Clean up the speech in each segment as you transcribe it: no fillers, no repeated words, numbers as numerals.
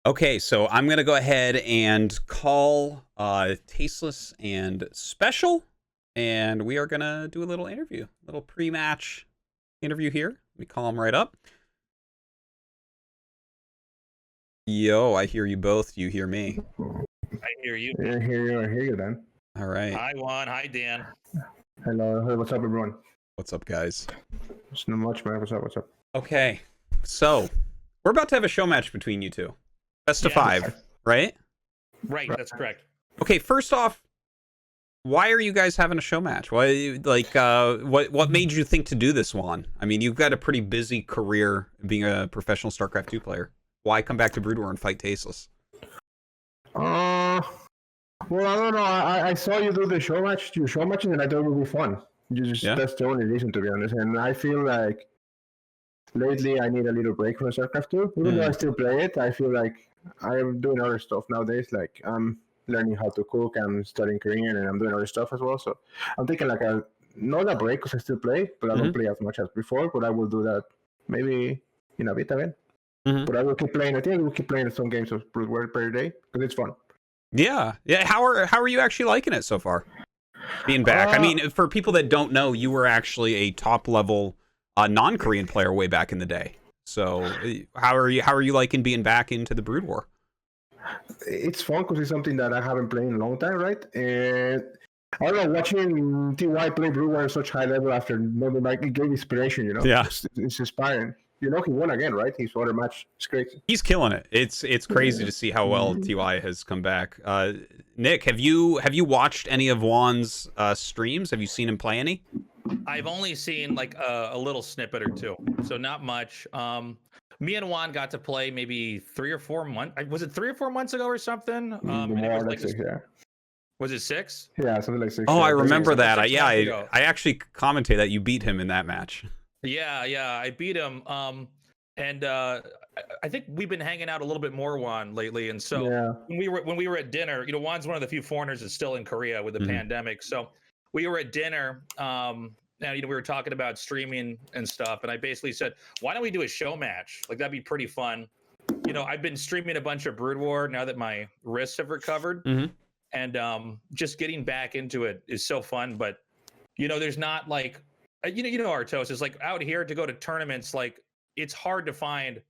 Okay, so I'm gonna go ahead and call Tasteless and SpeCial, and we are gonna do a little interview, little pre-match interview here. Let me call them right up. Yo, I hear you both. You hear me? I hear you. I hear you, Dan. All right. Hi, Juan. Hi, Dan. Hello. Hey, what's up, everyone? What's up, guys? It's not much, man. What's up? Okay, so we're about to have a show match between you two. Best of 5, right? Right, that's correct. Okay, first off, why are you guys having a show match? Why, what made you think to do this one? I mean, you've got a pretty busy career being a professional StarCraft 2 player. Why come back to Brood War and fight Tasteless? Well, I don't know. I saw you do the show match, your show matches, and I thought it would be fun. That's the only reason, to be honest. And I feel like lately I need a little break from StarCraft 2. Even though I still play it, I feel like I'm doing other stuff nowadays. Like I'm learning how to cook, I'm studying Korean, and I'm doing other stuff as well. So I'm taking like not a break because I still play, but I don't play as much as before. But I will do that maybe in a bit again. But I will keep playing. I think I will keep playing some games of Brood War per day because it's fun. Yeah. How are you actually liking it so far? Being back. I mean, for people that don't know, you were actually a top level non-Korean player way back in the day. So how are you liking being back into the Brood War? It's fun because it's something that I haven't played in a long time, right? And I don't know, watching TY play Brood War at such high level after Northern Mike, it gave inspiration, you know? Yeah. It's inspiring. You know, he won again, right? His other match. It's great. He's killing it. It's crazy to see how well TY has come back. Nick, have you watched any of Juan's streams? Have you seen him play any? I've only seen like a little snippet or two, so not much. Me and Juan got to play maybe 3 or 4 months. Was it 3 or 4 months ago or something? Was it 6? Yeah, something like 6. Oh, yeah. I remember that. I actually commented that you beat him in that match. Yeah, I beat him. And I think we've been hanging out a little bit more, Juan, lately. And so when we were at dinner, you know, Juan's one of the few foreigners that's still in Korea with the pandemic. So we were at dinner. Now, you know, we were talking about streaming and stuff, and I basically said, why don't we do a show match? Like, that'd be pretty fun. You know, I've been streaming a bunch of Brood War now that my wrists have recovered, and just getting back into it is so fun. But, you know, there's not like, you know, Artos, like out here to go to tournaments, like it's hard to find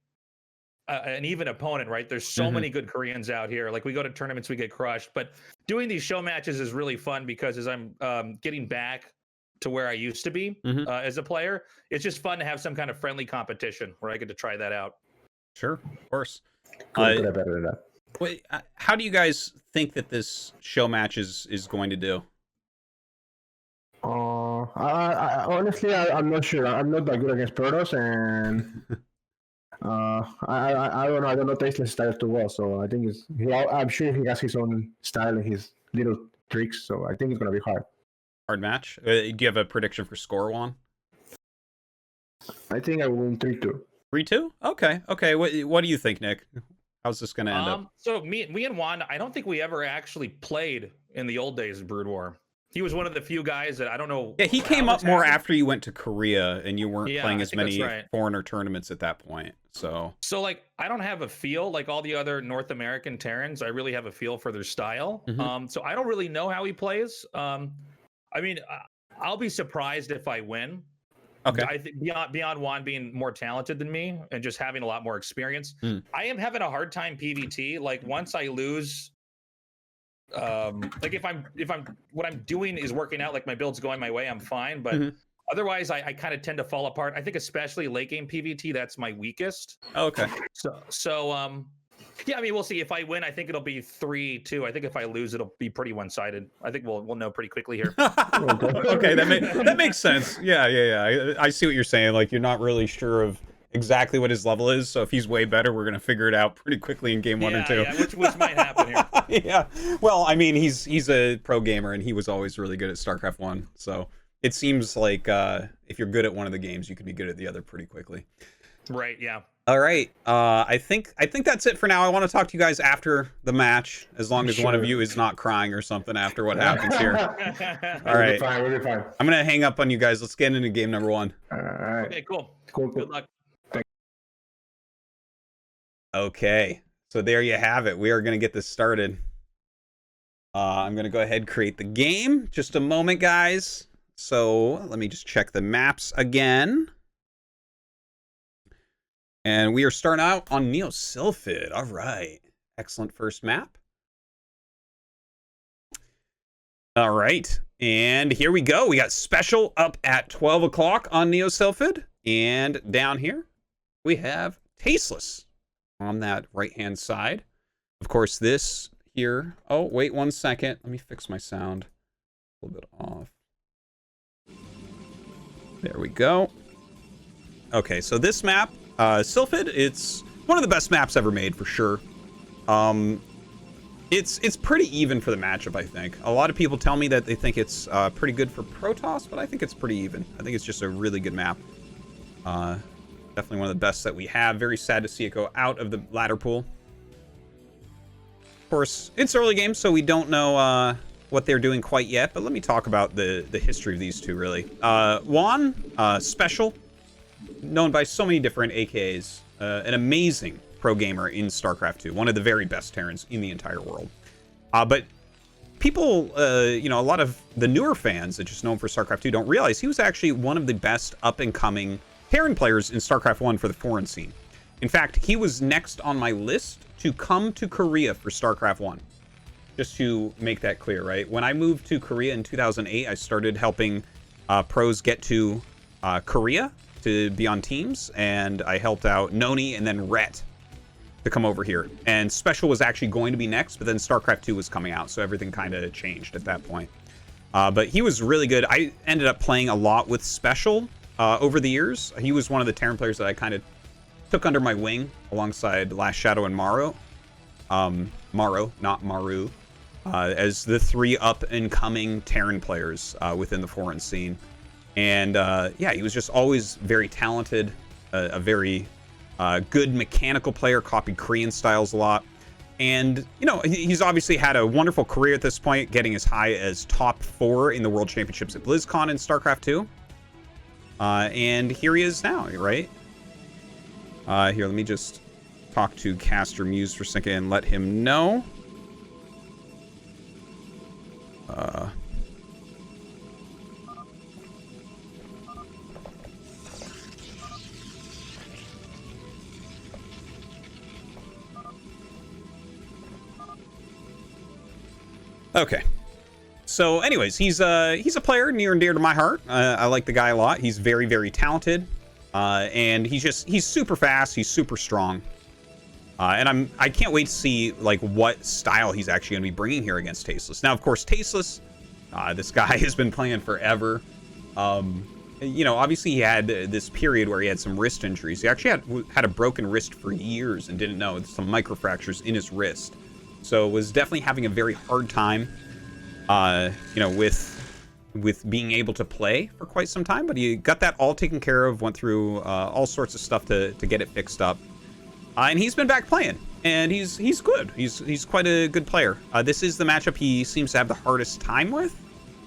an even opponent, right? There's so many good Koreans out here. Like we go to tournaments, we get crushed. But doing these show matches is really fun because as I'm getting back to where I used to be as a player, it's just fun to have some kind of friendly competition where I get to try that out. Sure, of course. Wait, how do you guys think that this show match is going to do? I honestly, I'm not sure. I'm not that good against Protoss, and I don't know. I don't know Tasteless style too well, so I think I'm sure he has his own style and his little tricks. So I think it's gonna be hard. Hard match. Do you have a prediction for score, Juan? I think I will win 3-2. 3-2? Okay. What do you think, Nick? How's this gonna end up? So me and Juan, I don't think we ever actually played in the old days of Brood War. He was one of the few guys that I don't know. Yeah, he came up more after you went to Korea and you weren't playing as many foreigner tournaments at that point. So like I don't have a feel like all the other North American Terrans. I really have a feel for their style. So I don't really know how he plays. I mean, I'll be surprised if I win. Okay. I think beyond Juan being more talented than me and just having a lot more experience, I am having a hard time PvT. Like once I lose. Like if I'm what I'm doing is working out, like my build's going my way, I'm fine, but otherwise I kind of tend to fall apart. I think especially late game PvT, that's my weakest. Okay. So yeah, I mean, we'll see. If I win, I think it'll be 3-2. I think if I lose, it'll be pretty one-sided. I think we'll know pretty quickly here. Okay, that makes sense. Yeah. I see what you're saying. Like you're not really sure of exactly what his level is, so if he's way better, we're gonna figure it out pretty quickly in game 1 or 2. Yeah, which might happen here. Yeah, well, I mean, he's a pro gamer, and he was always really good at StarCraft 1, so it seems like if you're good at one of the games, you can be good at the other pretty quickly. Right. Yeah. All right. I think that's it for now. I want to talk to you guys after the match, as long as one of you is not crying or something after what happens here. All right. We'll be fine. I'm gonna hang up on you guys. Let's get into game number 1. All right. Okay. Cool. Cool. Good luck. Okay, So there you have it. We are going to get this started. I'm going to go ahead and create the game. Just a moment, guys. So let me just check the maps again. And we are starting out on Neo-Sylphid. All right. Excellent first map. All right. And here we go. We got SpeCial up at 12 o'clock on Neo-Sylphid. And down here, we have Tasteless on that right-hand side. Of course, this here. Oh, wait 1 second. Let me fix my sound. A little bit off. There we go. Okay, so this map, Sylphid, it's one of the best maps ever made for sure. It's pretty even for the matchup, I think. A lot of people tell me that they think it's pretty good for Protoss, but I think it's pretty even. I think it's just a really good map. Definitely one of the best that we have. Very sad to see it go out of the ladder pool. Of course, it's early game, so we don't know what they're doing quite yet, but let me talk about the history of these two, really. Juan, SpeCial, known by so many different AKs, an amazing pro gamer in StarCraft 2, one of the very best Terrans in the entire world. But people, you know, a lot of the newer fans that just know him for StarCraft 2 don't realize he was actually one of the best up-and-coming Terran players in StarCraft 1 for the foreign scene. In fact, he was next on my list to come to Korea for StarCraft 1. Just to make that clear, right? When I moved to Korea in 2008, I started helping pros get to Korea to be on teams, and I helped out Noni and then Rhett to come over here. And SpeCial was actually going to be next, but then StarCraft 2 was coming out, so everything kind of changed at that point. But he was really good. I ended up playing a lot with SpeCial over the years. He was one of the Terran players that I kind of took under my wing alongside Last Shadow and Maro. Maro, not Maru. As the three up-and-coming Terran players within the foreign scene. And yeah, he was just always very talented, a very good mechanical player, copied Korean styles a lot. And, you know, he's obviously had a wonderful career at this point, getting as high as top 4 in the World Championships at BlizzCon in StarCraft 2. And here he is now, right? Here, let me just talk to Caster Muse for a second and let him know. Okay. So anyways, he's a player near and dear to my heart. I like the guy a lot. He's very, very talented. And he's super fast. He's super strong. And I can't wait to see like what style he's actually going to be bringing here against Tasteless. Now, of course, Tasteless, this guy has been playing forever. You know, obviously he had this period where he had some wrist injuries. He actually had a broken wrist for years and didn't know. Some microfractures in his wrist. So was definitely having a very hard time, you know, with being able to play for quite some time. But he got that all taken care of, went through all sorts of stuff to get it fixed up. And he's been back playing, and he's good. He's quite a good player. This is the matchup he seems to have the hardest time with,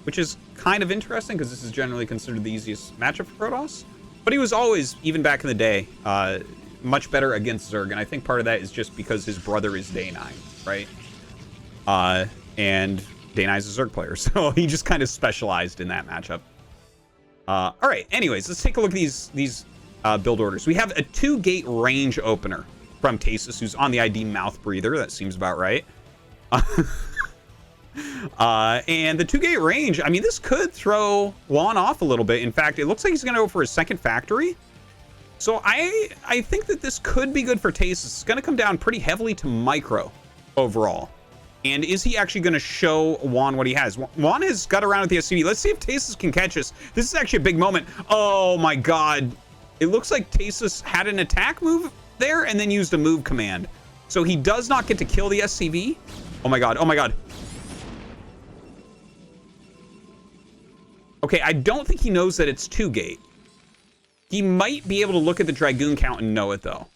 which is kind of interesting because this is generally considered the easiest matchup for Protoss. But he was always, even back in the day, much better against Zerg, and I think part of that is just because his brother is Day 9, right? And Day 9 is a Zerg player, so he just kind of specialized in that matchup. All right, anyways, let's take a look at these build orders. We have a 2-gate range opener from Tasteless, who's on the ID Mouth Breather. That seems about right. And the 2-gate range, I mean, this could throw Juan off a little bit. In fact, it looks like he's going to go for his second factory. So I think that this could be good for Tasteless. It's going to come down pretty heavily to micro overall. And is he actually going to show Juan what he has? Juan has got around with the SCV. Let's see if Tasteless can catch us. This is actually a big moment. Oh my God. It looks like Tasteless had an attack move there and then used a move command. So he does not get to kill the SCV. Oh my God. Oh my God. Okay, I don't think he knows that it's 2-gate. He might be able to look at the Dragoon count and know it, though.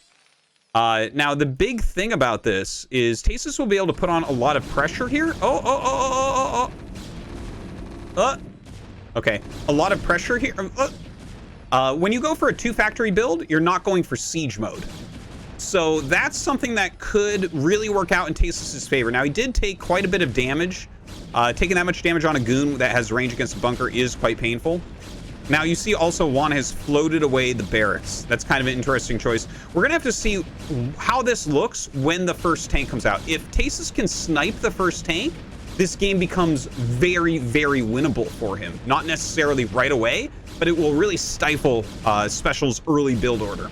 Now, the big thing about this is Tasteless will be able to put on a lot of pressure here. Okay, a lot of pressure here. When you go for a 2-factory build, you're not going for siege mode. So that's something that could really work out in Tasteless's favor. Now, he did take quite a bit of damage. Taking that much damage on a goon that has range against a bunker is quite painful. Now, you see also Juan has floated away the barracks. That's kind of an interesting choice. We're going to have to see how this looks when the first tank comes out. If Tasteless can snipe the first tank, this game becomes very, very winnable for him. Not necessarily right away, but it will really stifle SpeCial's early build order.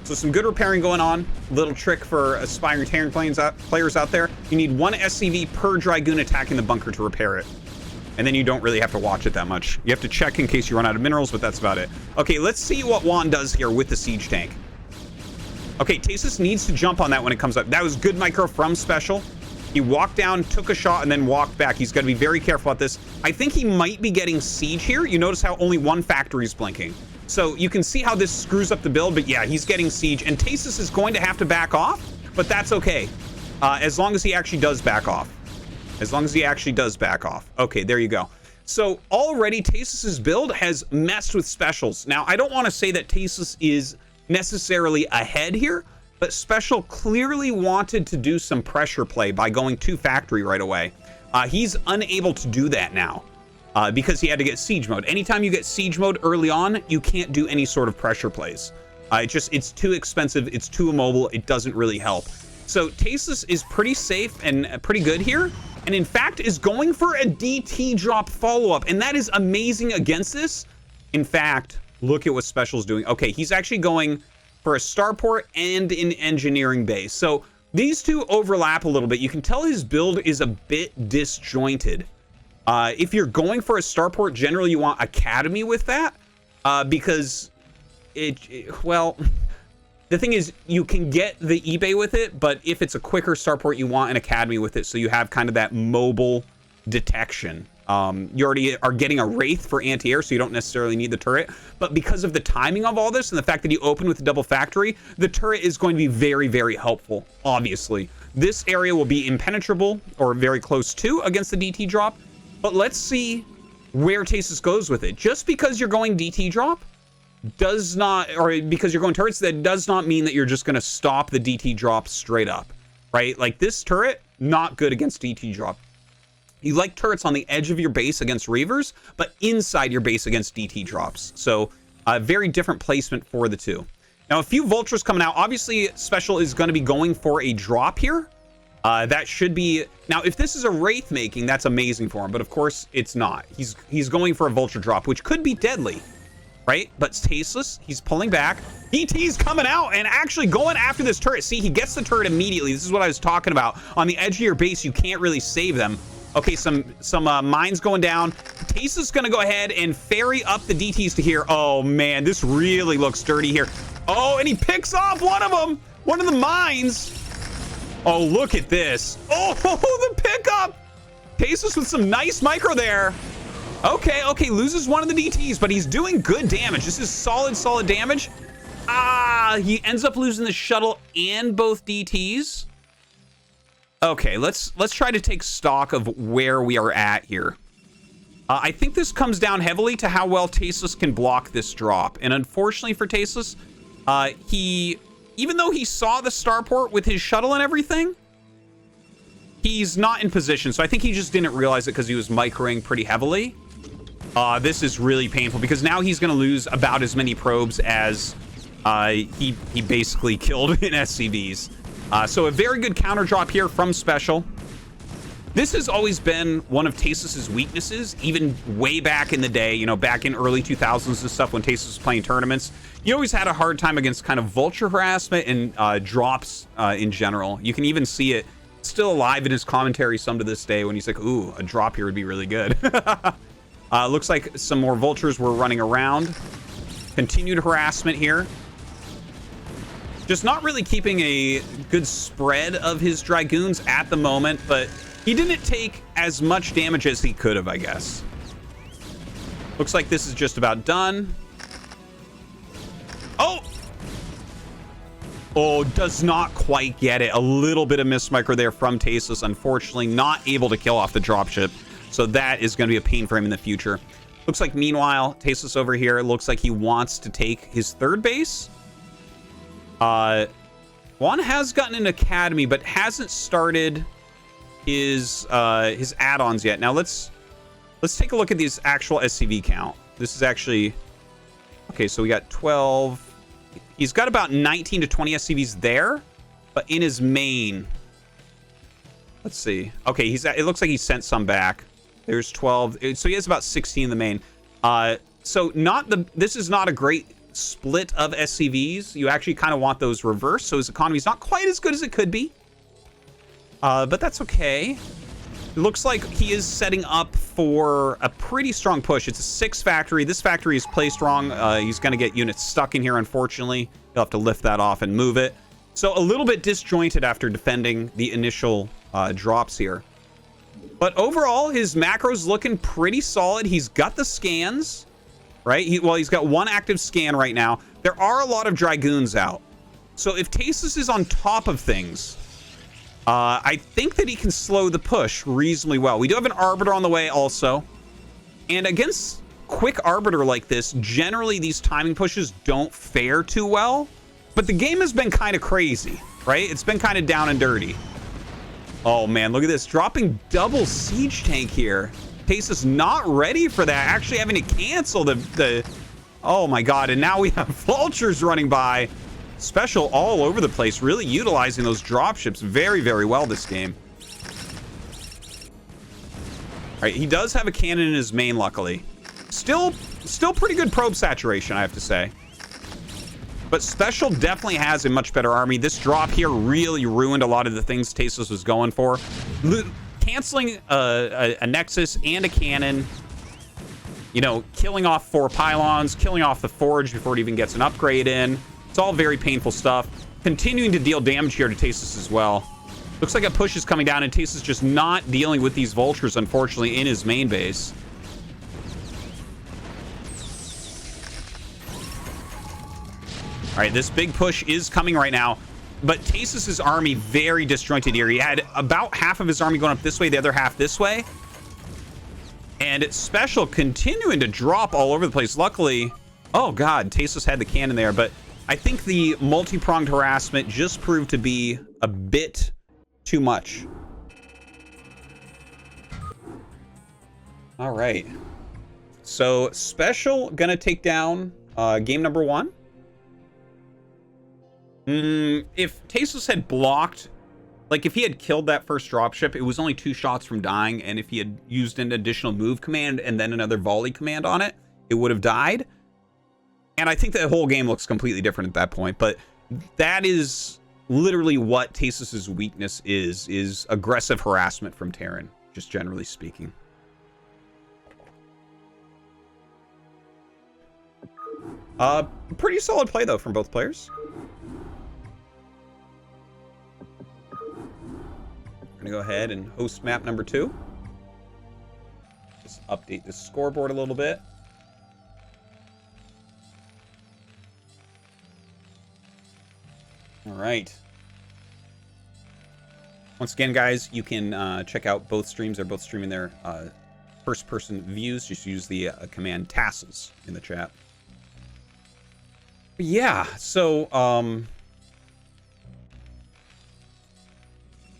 So some good repairing going on. Little trick for aspiring Terran players out there. You need 1 SCV per Dragoon attacking the bunker to repair it. And then you don't really have to watch it that much. You have to check in case you run out of minerals, but that's about it. Okay, let's see what Juan does here with the siege tank. Okay, Tasteless needs to jump on that when it comes up. That was good micro from SpeCial. He walked down, took a shot, and then walked back. He's got to be very careful about this. I think he might be getting siege here. You notice how only 1 factory is blinking. So you can see how this screws up the build, but yeah, he's getting siege. And Tasteless is going to have to back off, but that's okay. As long as he actually does back off. As long as he actually does back off. Okay, there you go. So already Tasteless's build has messed with SpeCials. Now, I don't want to say that Tasteless is necessarily ahead here, but SpeCial clearly wanted to do some pressure play by going 2 factory right away. He's unable to do that now because he had to get siege mode. Anytime you get siege mode early on, you can't do any sort of pressure plays. It's too expensive. It's too immobile. It doesn't really help. So Tasteless is pretty safe and pretty good here. And in fact, is going for a DT drop follow-up. And that is amazing against this. In fact, look at what SpeCial's doing. Okay, he's actually going for a starport and an engineering base. So these two overlap a little bit. You can tell his build is a bit disjointed. If you're going for a starport, generally you want academy with that. Because well, the thing is, you can get the eBay with it, but if it's a quicker starport, you want an academy with it, so you have kind of that mobile detection. You already are getting a Wraith for anti-air, so you don't necessarily need the turret. But because of the timing of all this and the fact that you open with the double factory, the turret is going to be very, very helpful, obviously. This area will be impenetrable, or very close to, against the DT drop. But let's see where Tasteless goes with it. Just because you're going DT drop does not, or because you're going turrets, that does not mean that you're just going to stop the DT drop straight up, right? Like this turret, not good against DT drop. You like turrets on the edge of your base against Reavers, but inside your base against DT drops. So a very different placement for the two. Now, a few vultures coming out. Obviously, SpeCial is going to be going for a drop here. That should be, now if this is a Wraith making, that's amazing for him, but of course it's not. He's going for a vulture drop, which could be deadly. Right? But Tasteless, he's pulling back. DT's coming out and actually going after this turret. See, he gets the turret immediately. This is what I was talking about. On the edge of your base, you can't really save them. Okay, some mines going down. Tasteless going to go ahead and ferry up the DTs to here. Oh, man, this really looks dirty here. Oh, and he picks off one of them. One of the mines. Oh, look at this. Oh, the pickup. Tasteless with some nice micro there. Okay, loses one of the DTs, but he's doing good damage. This is solid damage. He ends up losing the shuttle and both DTs. Okay, let's try to take stock of where we are at here. I think this comes down heavily to how well Tasteless can block this drop. And unfortunately for Tasteless, even though he saw the starport with his shuttle and everything, he's not in position. So I think he just didn't realize it because he was microing pretty heavily. This is really painful because now he's going to lose about as many probes as he basically killed in SCVs. So a very good counter drop here from SpeCial. This has always been one of Tasteless's weaknesses, even way back in the day, you know, back in early 2000s and stuff when Tasteless was playing tournaments. He always had a hard time against kind of vulture harassment and drops in general. You can even see it still alive in his commentary some to this day when he's like, ooh, a drop here would be really good. Looks like some more vultures were running around. Continued harassment here. Just not really keeping a good spread of his Dragoons at the moment, but he didn't take as much damage as he could have, I guess. Looks like this is just about done. Oh, does not quite get it. A little bit of miss micro there from Tasteless. Unfortunately, not able to kill off the dropship. So that is going to be a pain for him in the future. Looks like, meanwhile, Tasteless over here looks like he wants to take his third base. Juan has gotten an academy, but hasn't started his add-ons yet. Now let's take a look at this actual SCV count. This is actually okay. So we got 12. He's got about 19 to 20 SCVs there, but in his main, let's see. Okay, it looks like he sent some back. There's 12. So he has about 16 in the main. So this is not a great split of SCVs. You actually kind of want those reversed, so his economy is not quite as good as it could be. But that's okay. It looks like he is setting up for a pretty strong push. It's a 6 factory. This factory is placed wrong. He's going to get units stuck in here, unfortunately. He'll have to lift that off and move it. So a little bit disjointed after defending the initial drops here. But overall, his macro's looking pretty solid. He's got the scans, right? He's got 1 active scan right now. There are a lot of Dragoons out. So if Tasteless is on top of things, I think that he can slow the push reasonably well. We do have an Arbiter on the way also. And against quick Arbiter like this, generally these timing pushes don't fare too well. But the game has been kind of crazy, right? It's been kind of down and dirty. Oh man, look at this. Dropping double siege tank here. Tasteless not ready for that. Actually having to cancel the... Oh my god, and now we have vultures running by. SpeCial all over the place, really utilizing those dropships very, very well this game. All right, he does have a cannon in his main, luckily. Still pretty good probe saturation, I have to say. But SpeCial definitely has a much better army. This drop here really ruined a lot of the things Tasteless was going for. Canceling a Nexus and a cannon. You know, killing off 4 pylons, killing off the forge before it even gets an upgrade in. It's all very painful stuff. Continuing to deal damage here to Tasteless as well. Looks like a push is coming down, and Tasteless just not dealing with these vultures, unfortunately, in his main base. All right, this big push is coming right now, but Tasteless's army very disjointed here. He had about half of his army going up this way, the other half this way. And it's SpeCial continuing to drop all over the place. Luckily, oh god, Tasteless had the cannon there, but I think the multi-pronged harassment just proved to be a bit too much. All right. So SpeCial gonna take down game number 1. If Tasteless had blocked, like if he had killed that first dropship, it was only 2 shots from dying, and if he had used an additional move command and then another volley command on it, it would have died. And I think the whole game looks completely different at that point, but that is literally what Tasteless's weakness is aggressive harassment from Terran, just generally speaking. Pretty solid play, though, from both players. We're gonna go ahead and host map number 2. Just update the scoreboard a little bit. All right. Once again, guys, you can check out both streams. They're both streaming their first-person views. Just use the command tassels in the chat. But yeah, so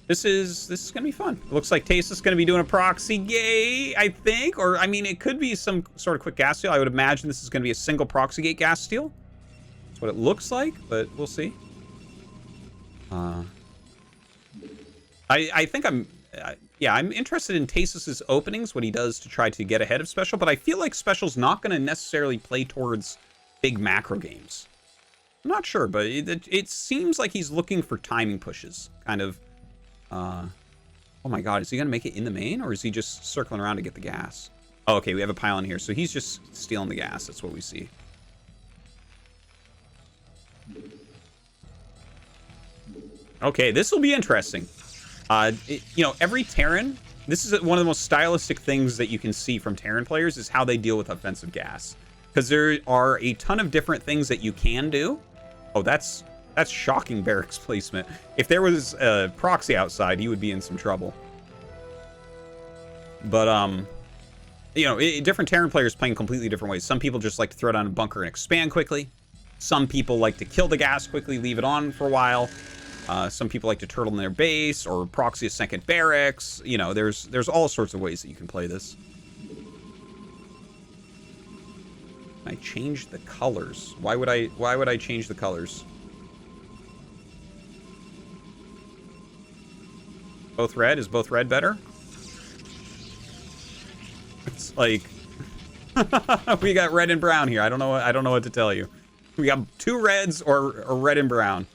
this is gonna be fun. It looks like Tasteless is gonna be doing a proxy, yay! I think, or I mean, it could be some sort of quick gas steal. I would imagine this is gonna be a single proxy gate gas steal. That's what it looks like, but we'll see. I think I'm interested in Tasteless's openings, what he does to try to get ahead of SpeCial, but I feel like SpeCial's not going to necessarily play towards big macro games. I'm not sure, but it seems like he's looking for timing pushes, kind of. Oh my god, is he going to make it in the main, or is he just circling around to get the gas? Oh, okay, we have a pylon here, so he's just stealing the gas. That's what we see. Okay, this will be interesting. You know, every Terran, this is one of the most stylistic things that you can see from Terran players is how they deal with offensive gas. Because there are a ton of different things that you can do. Oh, that's shocking barracks placement. If there was a proxy outside, he would be in some trouble. But, you know, different Terran players playing completely different ways. Some people just like to throw down a bunker and expand quickly. Some people like to kill the gas quickly, leave it on for a while. Some people like to turtle in their base or proxy a second barracks. You know, there's all sorts of ways that you can play this. I changed the colors. Why would I change the colors? Both red? Is both red better? It's like we got red and brown here. I don't know what to tell you. We got 2 reds or red and brown.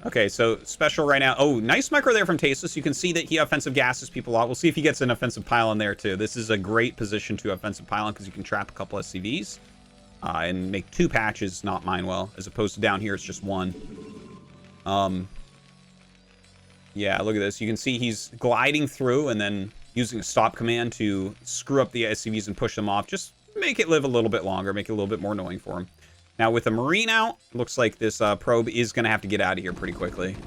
Okay, so SpeCial right now. Oh, nice micro there from Tasteless. You can see that he offensive gasses people out. We'll see if he gets an offensive pylon there too. This is a great position to offensive pylon because you can trap a couple SCVs and make 2 patches, not mine well, as opposed to down here it's just 1. Yeah, look at this. You can see he's gliding through and then using a stop command to screw up the SCVs and push them off. Just make it live a little bit longer, make it a little bit more annoying for him. Now, with a Marine out, looks like this probe is going to have to get out of here pretty quickly.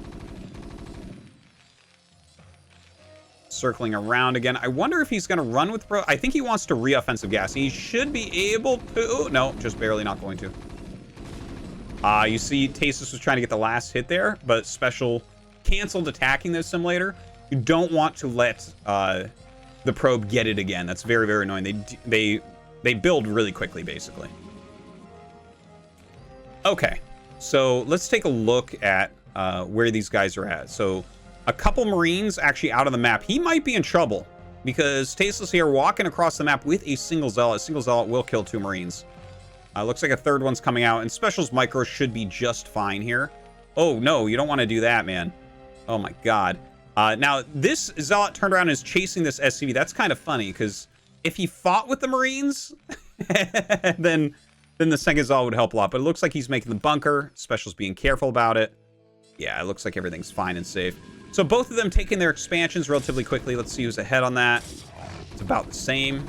Circling around again. I wonder if he's going to run with probe. I think he wants to re-offensive gas. He should be able to. No, just barely not going to. You see, Tasteless was trying to get the last hit there, but SpeCial canceled attacking the simulator. You don't want to let the probe get it again. That's very, very annoying. They build really quickly, basically. Okay, so let's take a look at where these guys are at. So a couple Marines actually out of the map. He might be in trouble because Tasteless here walking across the map with a single Zealot. A single Zealot will kill 2 Marines. Looks like a third one's coming out, and SpeCial's micro should be just fine here. Oh, no, you don't want to do that, man. Oh, my God. Now, this Zealot turned around and is chasing this SCV. That's kind of funny because if he fought with the Marines, then the second Zealot would help a lot. But it looks like he's making the bunker. SpeCial's being careful about it. Yeah, it looks like everything's fine and safe. So both of them taking their expansions relatively quickly. Let's see who's ahead on that. It's about the same.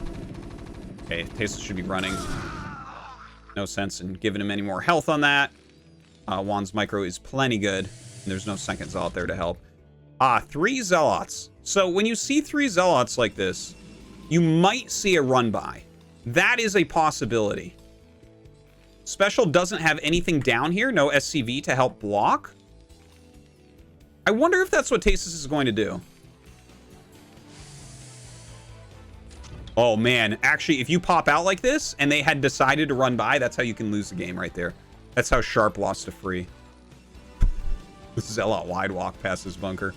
Okay, Tasteless should be running. No sense in giving him any more health on that. Juan's micro is plenty good. And there's no second Zealot there to help. 3 Zealots. So when you see 3 Zealots like this, you might see a run by. That is a possibility. SpeCial doesn't have anything down here. No SCV to help block. I wonder if that's what Tasteless is going to do. Oh, man. Actually, if you pop out like this and they had decided to run by, that's how you can lose the game right there. That's how Sharp lost to Free. Zealot wide walk past his bunker.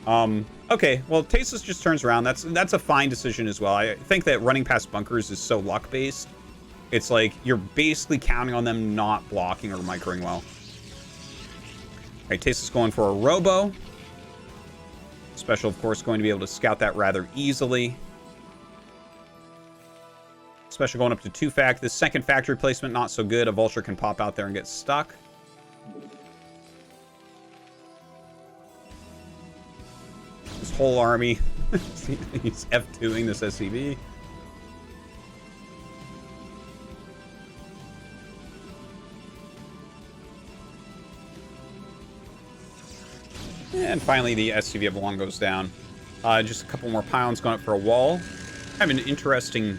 Okay, well, Tasteless just turns around. That's a fine decision as well. I think that running past bunkers is so luck-based. It's like you're basically counting on them not blocking or microing well. All right, Tasteless going for a robo. SpeCial, of course, going to be able to scout that rather easily. SpeCial going up to 2 fact. This second factory placement, not so good. A vulture can pop out there and get stuck. This whole army, he's F2ing this SCV. And finally, the SCV of Long goes down. Just a couple more pylons going up for a wall. I have an interesting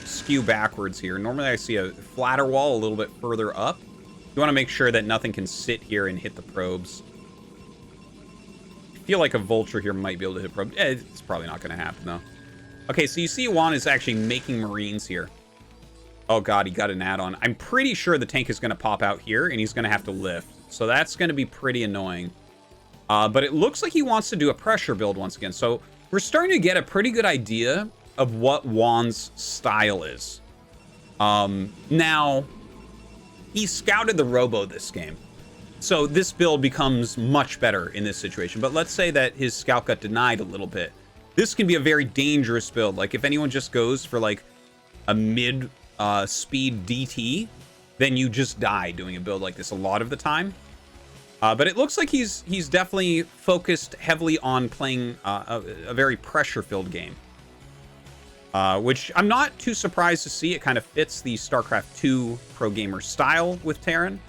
skew backwards here. Normally, I see a flatter wall a little bit further up. You want to make sure that nothing can sit here and hit the probes. I feel like a vulture here might be able to hit probes. It's probably not going to happen, though. Okay, so you see Juan is actually making Marines here. Oh, God, he got an add-on. I'm pretty sure the tank is going to pop out here, and he's going to have to lift. So that's going to be pretty annoying. But it looks like he wants to do a pressure build once again. So we're starting to get a pretty good idea of what Juan's style is. Now, he scouted the robo this game. So this build becomes much better in this situation. But let's say that his scout got denied a little bit. This can be a very dangerous build. Like if anyone just goes for like a mid speed DT, then you just die doing a build like this a lot of the time. But it looks like he's definitely focused heavily on playing a very pressure-filled game. Which I'm not too surprised to see. It kind of fits the StarCraft 2 pro gamer style with Terran.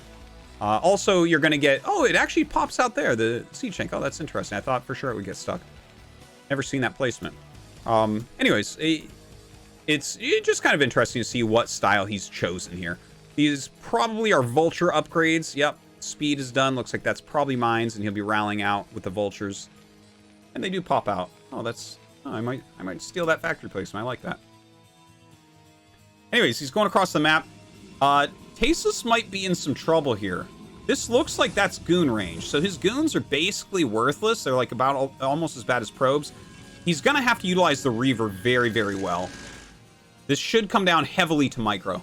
Also, you're going to get... Oh, it actually pops out there, the siege tank. Oh, that's interesting. I thought for sure it would get stuck. Never seen that placement. Anyways, it it's just kind of interesting to see what style he's chosen here. These probably are vulture upgrades. Yep, speed is done. Looks like that's probably mines, and he'll be rallying out with the vultures. And they do pop out. Oh, that's... Oh, I might steal that factory placement. I like that. Anyways, he's going across the map. Tasteless might be in some trouble here. This looks like that's goon range. So his goons are basically worthless. They're like about almost as bad as probes. He's going to have to utilize the Reaver very, very well. This should come down heavily to micro.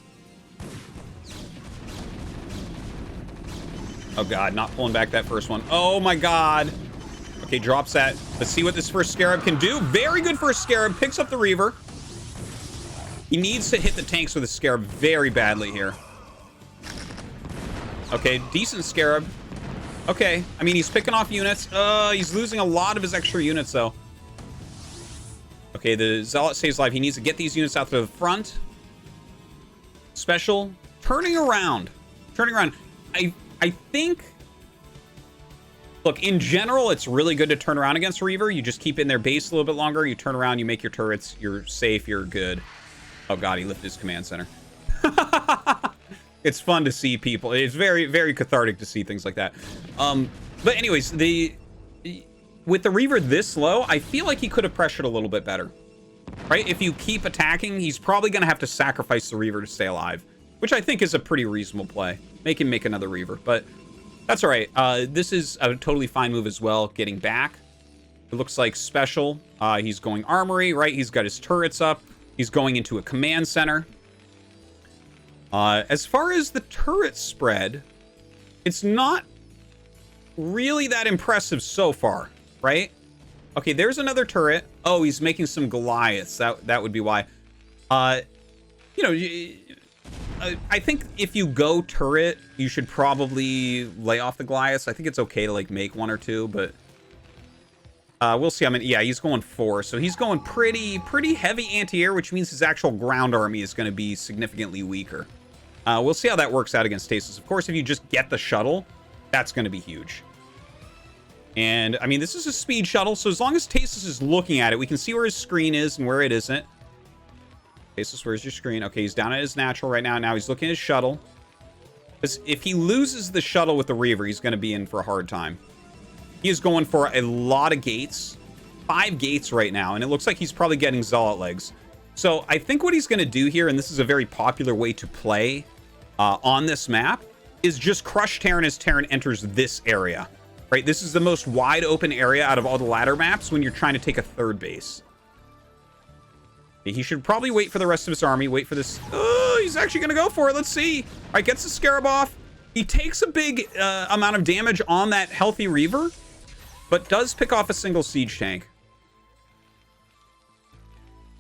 Oh, God. Not pulling back that first one. Oh, my God. Okay, drops that. Let's see what this first Scarab can do. Very good first Scarab. Picks up the Reaver. He needs to hit the tanks with a Scarab very badly here. Okay, decent Scarab. Okay, I mean, he's picking off units. He's losing a lot of his extra units, though. Okay, the Zealot stays alive. He needs to get these units out to the front. SpeCial. Turning around. Turning around. I think... Look, in general, it's really good to turn around against Reaver. You just keep in their base a little bit longer. You turn around, you make your turrets. You're safe, you're good. Oh, God, he lifted his command center. It's fun to see people. It's very, very cathartic to see things like that. But anyways, with the Reaver this low, I feel like he could have pressured a little bit better. Right? If you keep attacking, he's probably going to have to sacrifice the Reaver to stay alive, which I think is a pretty reasonable play. Make him make another Reaver, but that's all right. This is a totally fine move as well, getting back. It looks like SpeCial. He's going armory, right? He's got his turrets up. He's going into a command center. As far as the turret spread, it's not really that impressive so far, right? Okay, there's another turret. Oh, he's making some Goliaths. That would be why. You know, I think if you go turret, you should probably lay off the Goliaths. I think it's okay to like make one or two, but we'll see. I mean, yeah, he's going 4, so he's going pretty heavy anti-air, which means his actual ground army is going to be significantly weaker. We'll see how that works out against Tasteless. Of course, if you just get the shuttle, that's going to be huge. And I mean, this is a speed shuttle, so as long as Tasteless is looking at it, we can see where his screen is and where it isn't. Tasteless, where's your screen? Okay, he's down at his natural right now. Now he's looking at his shuttle. Because if he loses the shuttle with the Reaver, he's going to be in for a hard time. He is going for a lot of gates. 5 gates right now, and it looks like he's probably getting Zealot legs. So I think what he's going to do here, and this is a very popular way to play on this map, is just crush Terran as Terran enters this area. Right? This is the most wide open area out of all the ladder maps when you're trying to take a third base. He should probably wait for the rest of his army. Wait for this. Oh, he's actually going to go for it. Let's see. All right, gets the Scarab off. He takes a big amount of damage on that healthy Reaver, but does pick off a single siege tank.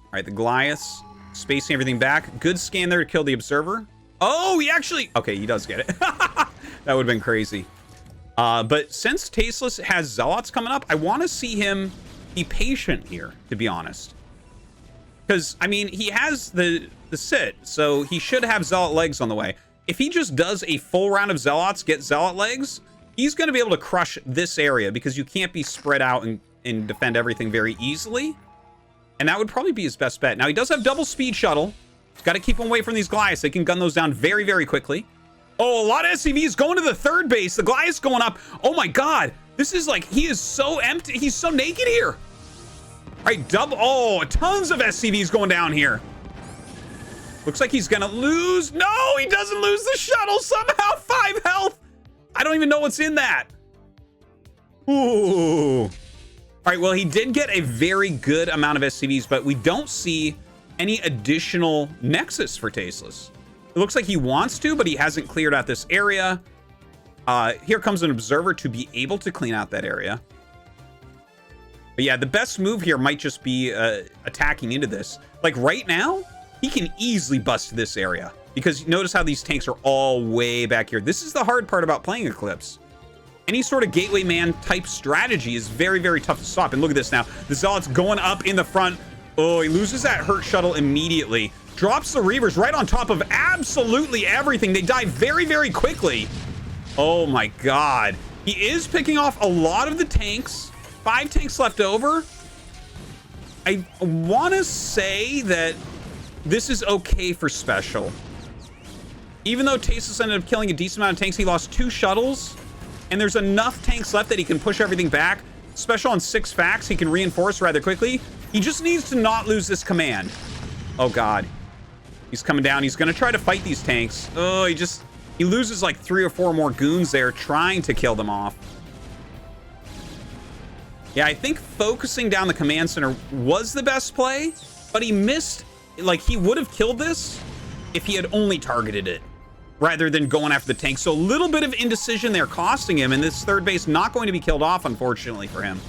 All right, the Goliaths spacing everything back. Good scan there to kill the Observer. Oh, he actually... Okay, he does get it. That would have been crazy. But since Tasteless has Zealots coming up, I want to see him be patient here, to be honest. Because, I mean, he has the sit, so he should have Zealot legs on the way. If he just does a full round of Zealots, get Zealot legs, he's going to be able to crush this area because you can't be spread out and defend everything very easily. And that would probably be his best bet. Now, he does have double speed shuttle. He's got to keep him away from these Goliaths. They can gun those down very, very quickly. Oh, a lot of SCVs going to the third base. The Goliath's going up. Oh, my God. This is like, he is so empty. He's so naked here. All right, oh, tons of SCVs going down here. Looks like he's gonna lose. No, he doesn't lose the shuttle somehow. 5 health. I don't even know what's in that. Ooh. All right, well, he did get a very good amount of SCVs, but we don't see any additional Nexus for Tasteless. It looks like he wants to, but he hasn't cleared out this area. Here comes an Observer to be able to clean out that area. But yeah, the best move here might just be attacking into this. Like right now, he can easily bust this area because notice how these tanks are all way back here. This is the hard part about playing Eclipse. Any sort of gateway man type strategy is very, very tough to stop. And look at this now. The Zealot's going up in the front. Oh, he loses that hurt shuttle immediately. Drops the Reavers right on top of absolutely everything. They die very, very quickly. Oh my God. He is picking off a lot of the tanks. 5 tanks left over. I want to say that this is okay for SpeCial. Even though Tasteless ended up killing a decent amount of tanks, he lost 2 shuttles, and there's enough tanks left that he can push everything back. SpeCial on 6 facts, he can reinforce rather quickly. He just needs to not lose this command. Oh god. He's coming down. He's going to try to fight these tanks. Oh, he loses like 3 or 4 more goons there trying to kill them off. Yeah, I think focusing down the command center was the best play, but he missed. Like, he would have killed this if he had only targeted it rather than going after the tank. So a little bit of indecision there costing him, and this third base not going to be killed off, unfortunately, for him.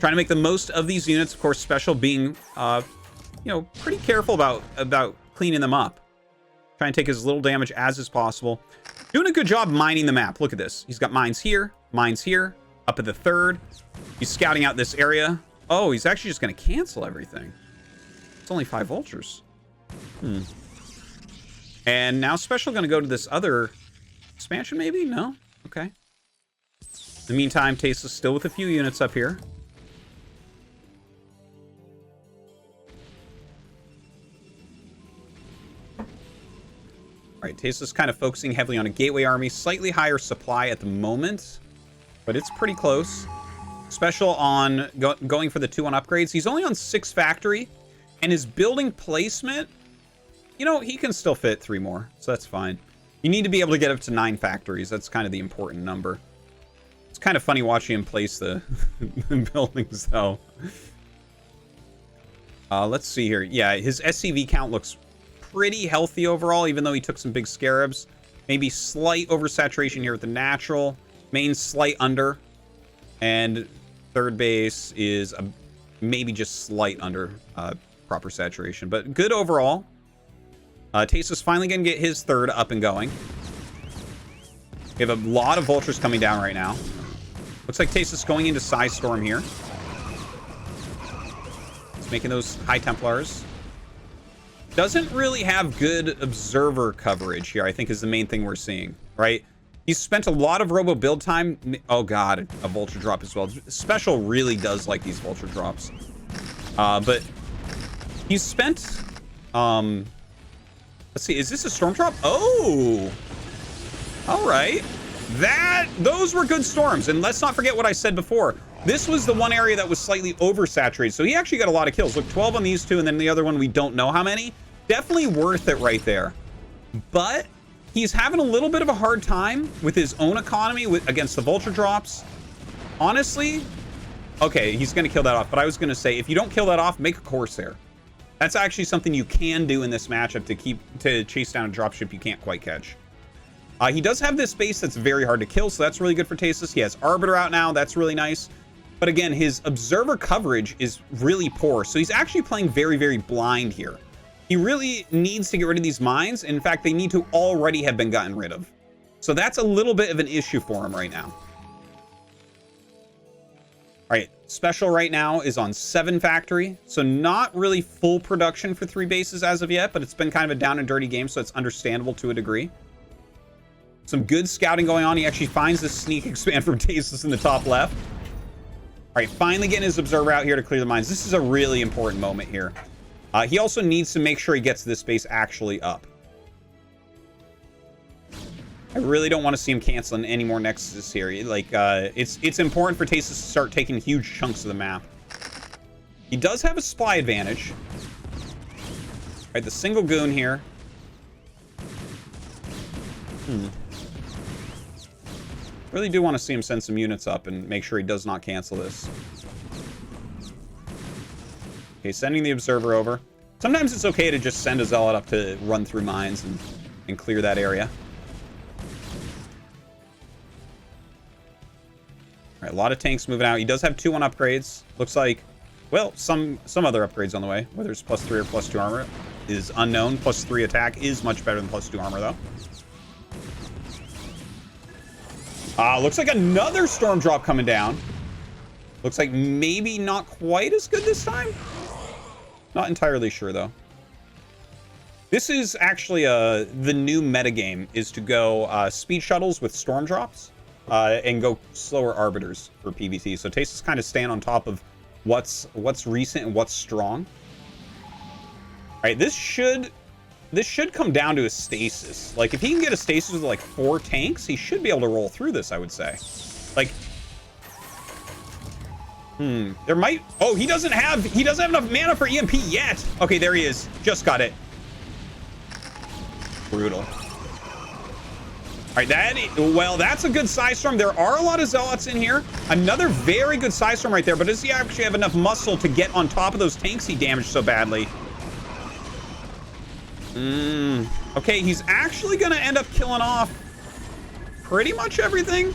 Trying to make the most of these units, of course, SpeCial being, you know, pretty careful about cleaning them up. Trying to take as little damage as is possible. Doing a good job mining the map. Look at this. He's got mines here, up at the third. He's scouting out this area. Oh, he's actually just going to cancel everything. It's only 5 vultures. And now SpeCial going to go to this other expansion, maybe? No? Okay. In the meantime, Tasteless still with a few units up here. All right, Tasteless kind of focusing heavily on a gateway army. Slightly higher supply at the moment, but it's pretty close. SpeCial on going for the 2-1 upgrades. He's only on 6 factory, and his building placement, you know, he can still fit 3 more, so that's fine. You need to be able to get up to 9 factories. That's kind of the important number. It's kind of funny watching him place the buildings, though. Let's see here. Yeah, his SCV count looks pretty healthy overall, even though he took some big scarabs. Maybe slight oversaturation here with the natural. Main slight under. And third base is maybe just slight under proper saturation. But good overall. Tasteless finally going to get his third up and going. We have a lot of vultures coming down right now. Looks like Tasteless going into Psy Storm here. He's making those High Templars. Doesn't really have good observer coverage here, I think, is the main thing we're seeing, right? He's spent a lot of robo build time. Oh god, a vulture drop as well. SpeCial really does like these vulture drops. But he's spent let's see, is this a storm drop? Oh, all right. Those were good storms. And let's not forget what I said before. This was the one area that was slightly oversaturated. So he actually got a lot of kills. Look, 12 on these 2, and then the other one we don't know how many. Definitely worth it right there. But he's having a little bit of a hard time with his own economy against the vulture drops. Honestly, okay, he's going to kill that off. But I was going to say, if you don't kill that off, make a Corsair. That's actually something you can do in this matchup to chase down a dropship you can't quite catch. He does have this base that's very hard to kill, so that's really good for Tasteless. He has Arbiter out now. That's really nice. But again, his observer coverage is really poor, so he's actually playing very, very blind here. He really needs to get rid of these mines. In fact, they need to already have been gotten rid of. So that's a little bit of an issue for him right now. All right, SpeCial right now is on 7 factory, so not really full production for 3 bases as of yet, but it's been kind of a down and dirty game, so it's understandable to a degree. Some good scouting going on. He actually finds the sneak expand from Tasteless in the top left. All right, finally getting his observer out here to clear the mines. This is a really important moment here. He also needs to make sure he gets this base actually up. I really don't want to see him canceling any more Nexus here. Like, it's important for Tasteless to start taking huge chunks of the map. He does have a supply advantage. All right, the single goon here. Really do want to see him send some units up and make sure he does not cancel this. Okay, sending the observer over. Sometimes it's okay to just send a zealot up to run through mines and clear that area. All right, a lot of tanks moving out. He does have 2-1 upgrades. Looks like, well, some other upgrades on the way. Whether it's +3 or +2 armor is unknown. +3 attack is much better than +2 armor, though. Looks like another storm drop coming down. Looks like maybe not quite as good this time. Not entirely sure, though. This is actually the new metagame, is to go speed shuttles with storm drops and go slower arbiters for PvT. So Tasteless kind of staying on top of what's recent and what's strong. right, this should come down to a stasis. Like, if he can get a stasis with like 4 tanks, he should be able to roll through this, I would say. Like, there might... Oh, he doesn't have enough mana for EMP yet. Okay, there he is. Just got it. Brutal. All right, well, that's a good Psystorm. There are a lot of Zealots in here. Another very good Psystorm right there, but does he actually have enough muscle to get on top of those tanks he damaged so badly? Okay, he's actually going to end up killing off pretty much everything.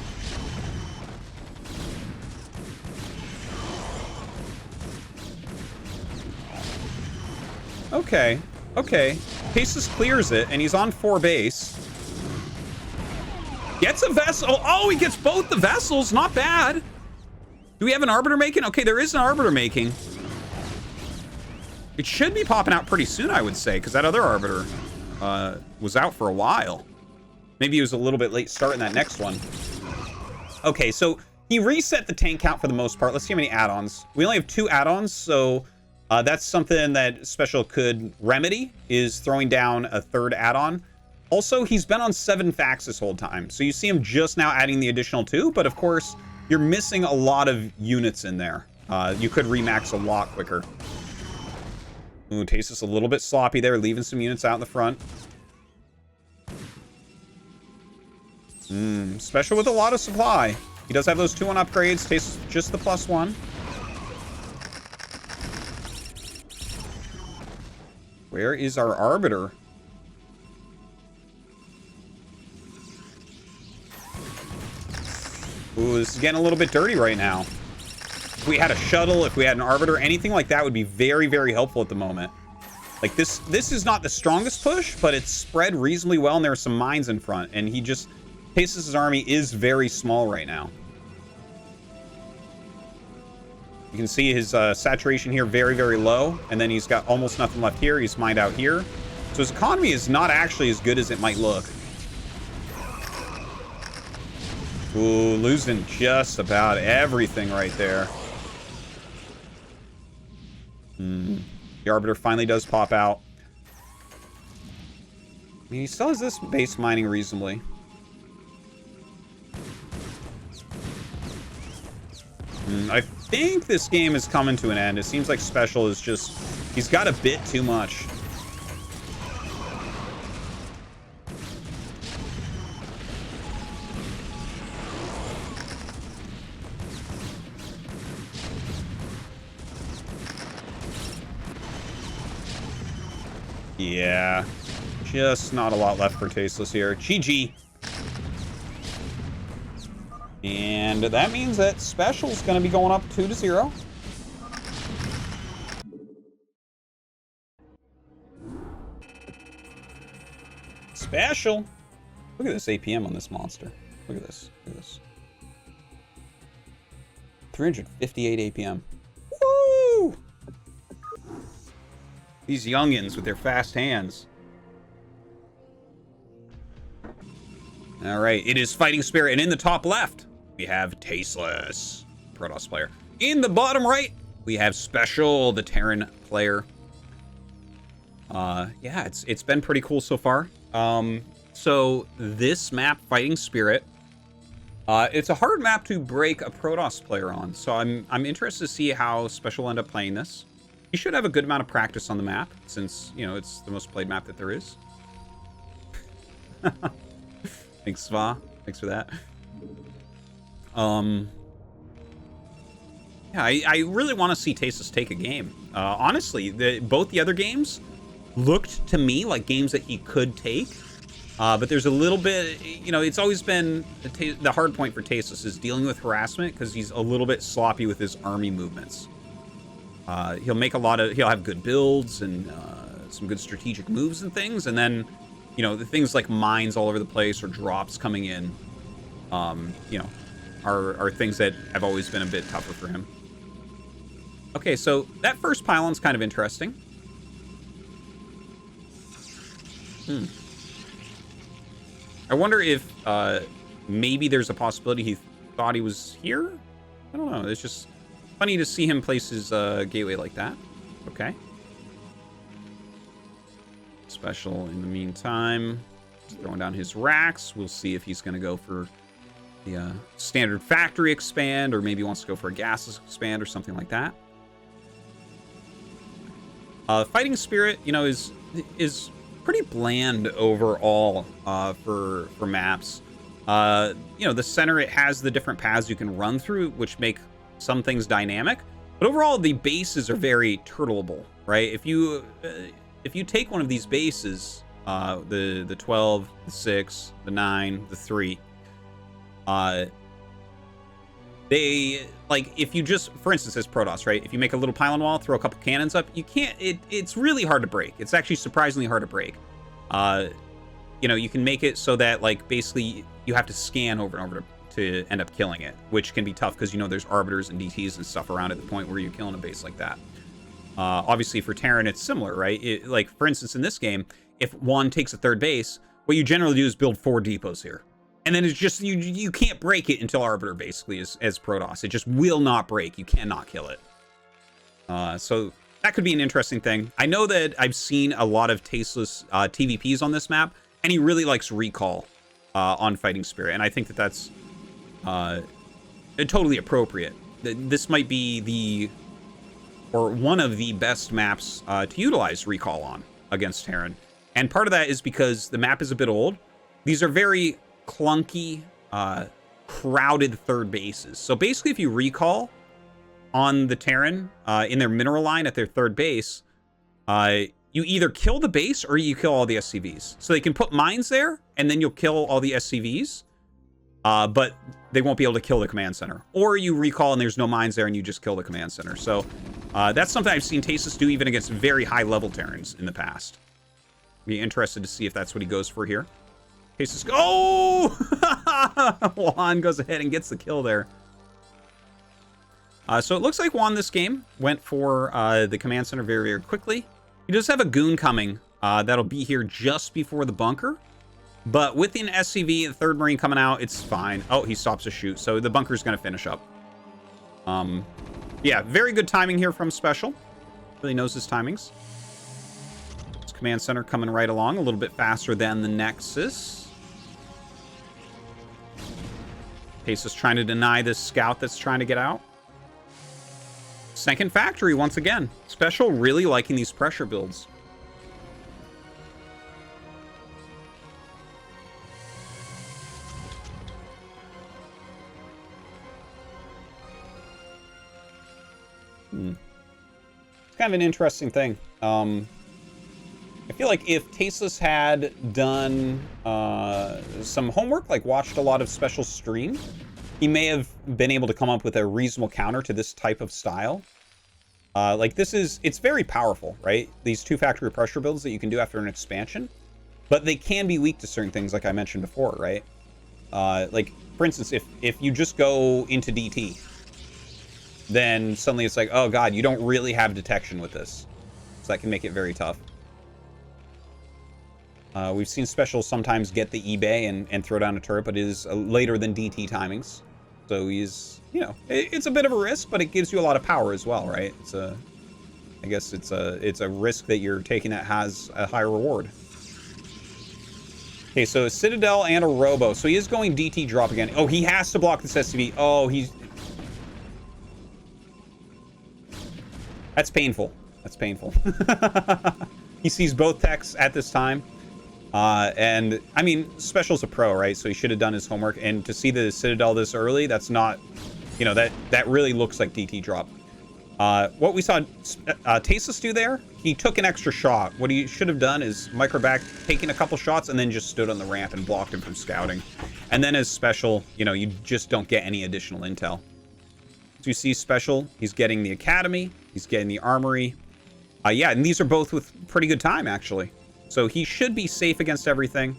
Okay, okay. Tasteless clears it, and he's on 4 base. Gets a vessel. Oh, he gets both the vessels. Not bad. Do we have an Arbiter making? Okay, there is an Arbiter making. It should be popping out pretty soon, I would say, because that other Arbiter was out for a while. Maybe he was a little bit late starting that next one. Okay, so he reset the tank count for the most part. Let's see how many add-ons. We only have 2 add-ons, so that's something that SpeCial could remedy, is throwing down a 3rd add-on. Also, he's been on 7 facts this whole time, so you see him just now adding the additional 2, but of course, you're missing a lot of units in there. You could remax a lot quicker. Ooh, Tasteless a little bit sloppy there, leaving some units out in the front. SpeCial with a lot of supply. He does have those 2 on upgrades. Tasteless just the +1. Where is our Arbiter? Ooh, this is getting a little bit dirty right now. If we had a shuttle, if we had an Arbiter, anything like that would be very, very helpful at the moment. Like, this is not the strongest push, but it's spread reasonably well, and there are some mines in front. And he just... Tasteless' army is very small right now. You can see his saturation here very, very low. And then he's got almost nothing left here. He's mined out here. So his economy is not actually as good as it might look. Ooh, losing just about everything right there. The Arbiter finally does pop out. I mean, he still has this base mining reasonably. I think this game is coming to an end. It seems like SpeCial is just... He's got a bit too much. Yeah, just not a lot left for Tasteless here. GG. And that means that SpeCial's going to be going up 2-0. SpeCial. Look at this APM on this monster. Look at this. Look at this. 358 APM. Woo! These youngins with their fast hands. All right, it is Fighting Spirit, and in the top left, we have Tasteless, Protoss player. In the bottom right, we have SpeCial, the Terran player. Yeah, it's been pretty cool so far. So this map, Fighting Spirit, it's a hard map to break a Protoss player on. So I'm interested to see how SpeCial will end up playing this. He should have a good amount of practice on the map, since, you know, it's the most played map that there is. Thanks, Sva. Thanks for that. Yeah, I really want to see Tasteless take a game. Honestly, both the other games looked to me like games that he could take. But there's a little bit, you know, it's always been the hard point for Tasteless is dealing with harassment, because he's a little bit sloppy with his army movements. He'll make he'll have good builds and some good strategic moves and things, and then, you know, the things like mines all over the place or drops coming in, you know, are things that have always been a bit tougher for him. Okay, so that first pylon's kind of interesting. I wonder if maybe there's a possibility he thought he was here? I don't know, it's just funny to see him place his gateway like that. Okay. SpeCial, in the meantime, throwing down his racks. We'll see if he's going to go for the standard factory expand, or maybe wants to go for a gases expand or something like that. Fighting Spirit, you know, is pretty bland overall for maps. You know, the center, it has the different paths you can run through, which make some things dynamic. But overall, the bases are very turtleable, right? If you take one of these bases, the 12, the 6, the 9, the 3, they, like, if you just, for instance, as Protoss, right? If you make a little pylon wall, throw a couple cannons up, you can't, it's really hard to break. It's actually surprisingly hard to break. You know, you can make it so that, like, basically you have to scan over and over to end up killing it, which can be tough because, you know, there's arbiters and DTs and stuff around at the point where you're killing a base like that. Obviously for Terran, it's similar, right? Like, for instance, in this game, if one takes a third base, what you generally do is build 4 depots here. And then it's just, you can't break it until Arbiter, basically, as Protoss. It just will not break. You cannot kill it. So that could be an interesting thing. I know that I've seen a lot of Tasteless TVPs on this map, and he really likes recall on Fighting Spirit. And I think that that's totally appropriate. This might be one of the best maps to utilize recall on against Terran. And part of that is because the map is a bit old. These are very clunky, crowded third bases. So basically, if you recall on the Terran in their mineral line at their third base, you either kill the base or you kill all the SCVs. So they can put mines there, and then you'll kill all the SCVs, but they won't be able to kill the command center. Or you recall and there's no mines there, and you just kill the command center. So that's something I've seen Tasteless do even against very high-level Terrans in the past. Be interested to see if that's what he goes for here. Tasteless, oh! Juan goes ahead and gets the kill there. So it looks like Juan this game went for the command center very, very quickly. He does have a goon coming that'll be here just before the bunker. But with an SCV, the 3rd Marine coming out, it's fine. Oh, he stops to shoot. So the bunker's going to finish up. Yeah, very good timing here from SpeCial. Really knows his timings. This command center coming right along a little bit faster than the Nexus. Tasteless trying to deny this scout that's trying to get out. Second factory once again. SpeCial really liking these pressure builds. It's kind of an interesting thing. I feel like if Tasteless had done some homework, like watched a lot of SpeCial stream, he may have been able to come up with a reasonable counter to this type of style. Like it's very powerful, right? These 2 factory pressure builds that you can do after an expansion, but they can be weak to certain things, like I mentioned before, right? Like, for instance, if you just go into DT, then suddenly it's like, oh god, you don't really have detection with this. So that can make it very tough. We've seen SpeCial sometimes get the eBay and throw down a turret, but it is later than DT timings. So he's, you know, it's a bit of a risk, but it gives you a lot of power as well, right? I guess it's a risk that you're taking that has a higher reward. Okay, so a Citadel and a Robo. So he is going DT drop again. Oh, he has to block this SCV. Oh, that's painful. That's painful. He sees both techs at this time. And I mean, SpeCial's a pro, right? So he should have done his homework. And to see the Citadel this early, that's not, you know, that really looks like DT drop. What we saw Tasteless do there, he took an extra shot. What he should have done is microback, taking a couple shots, and then just stood on the ramp and blocked him from scouting. And then as SpeCial, you know, you just don't get any additional intel. So you see SpeCial, he's getting the Academy, he's getting the Armory. Yeah, and these are both with pretty good time, actually. So he should be safe against everything.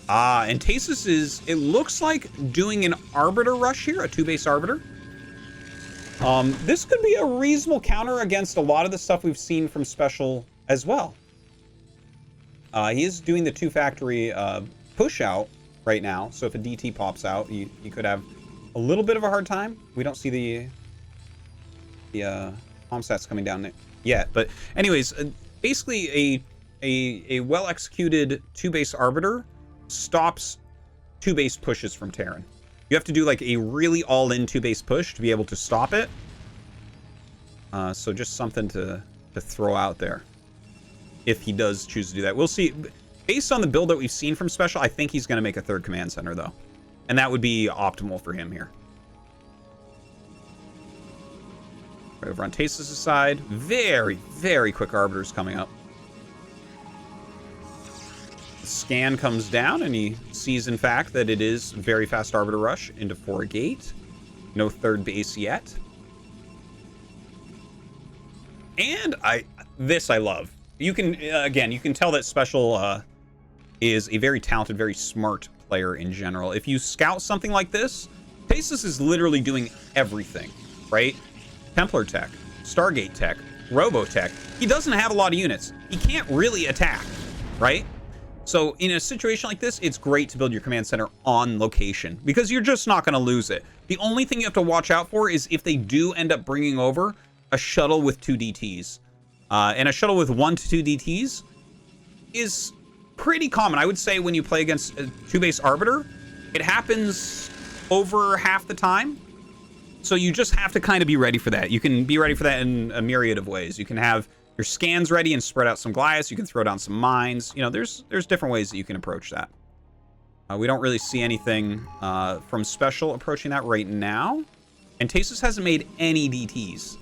And Tasteless is, it looks like, doing an Arbiter rush here, a 2-base Arbiter. This could be a reasonable counter against a lot of the stuff we've seen from SpeCial as well. He is doing the 2-factory push out right now. So if a DT pops out, you could have a little bit of a hard time. We don't see the comstats coming down yet. But anyways, basically a well-executed 2-base Arbiter stops 2-base pushes from Terran. You have to do like a really all-in 2-base push to be able to stop it. So just something to throw out there if he does choose to do that. We'll see. Based on the build that we've seen from SpeCial, I think he's going to make a 3rd command center, though. And that would be optimal for him here. Right over on Tasteless' side. Very, very quick Arbiters coming up. The scan comes down, and he sees, in fact, that it is very fast Arbiter Rush into 4 gate. No 3rd base yet. And this I love. You can, again, you can tell that SpeCial is a very talented, very smart player in general. If you scout something like this, Tasteless is literally doing everything, right? Templar tech, Stargate tech, Robo tech. He doesn't have a lot of units. He can't really attack, right? So in a situation like this, it's great to build your command center on location because you're just not going to lose it. The only thing you have to watch out for is if they do end up bringing over a shuttle with 2 DTs. And a shuttle with 1 to 2 DTs is pretty common. I would say when you play against a 2-base Arbiter, it happens over half the time. So you just have to kind of be ready for that. You can be ready for that in a myriad of ways. You can have your scans ready and spread out some Goliaths. You can throw down some mines. You know, there's different ways that you can approach that. We don't really see anything from SpeCial approaching that right now. And Tasteless hasn't made any DTs,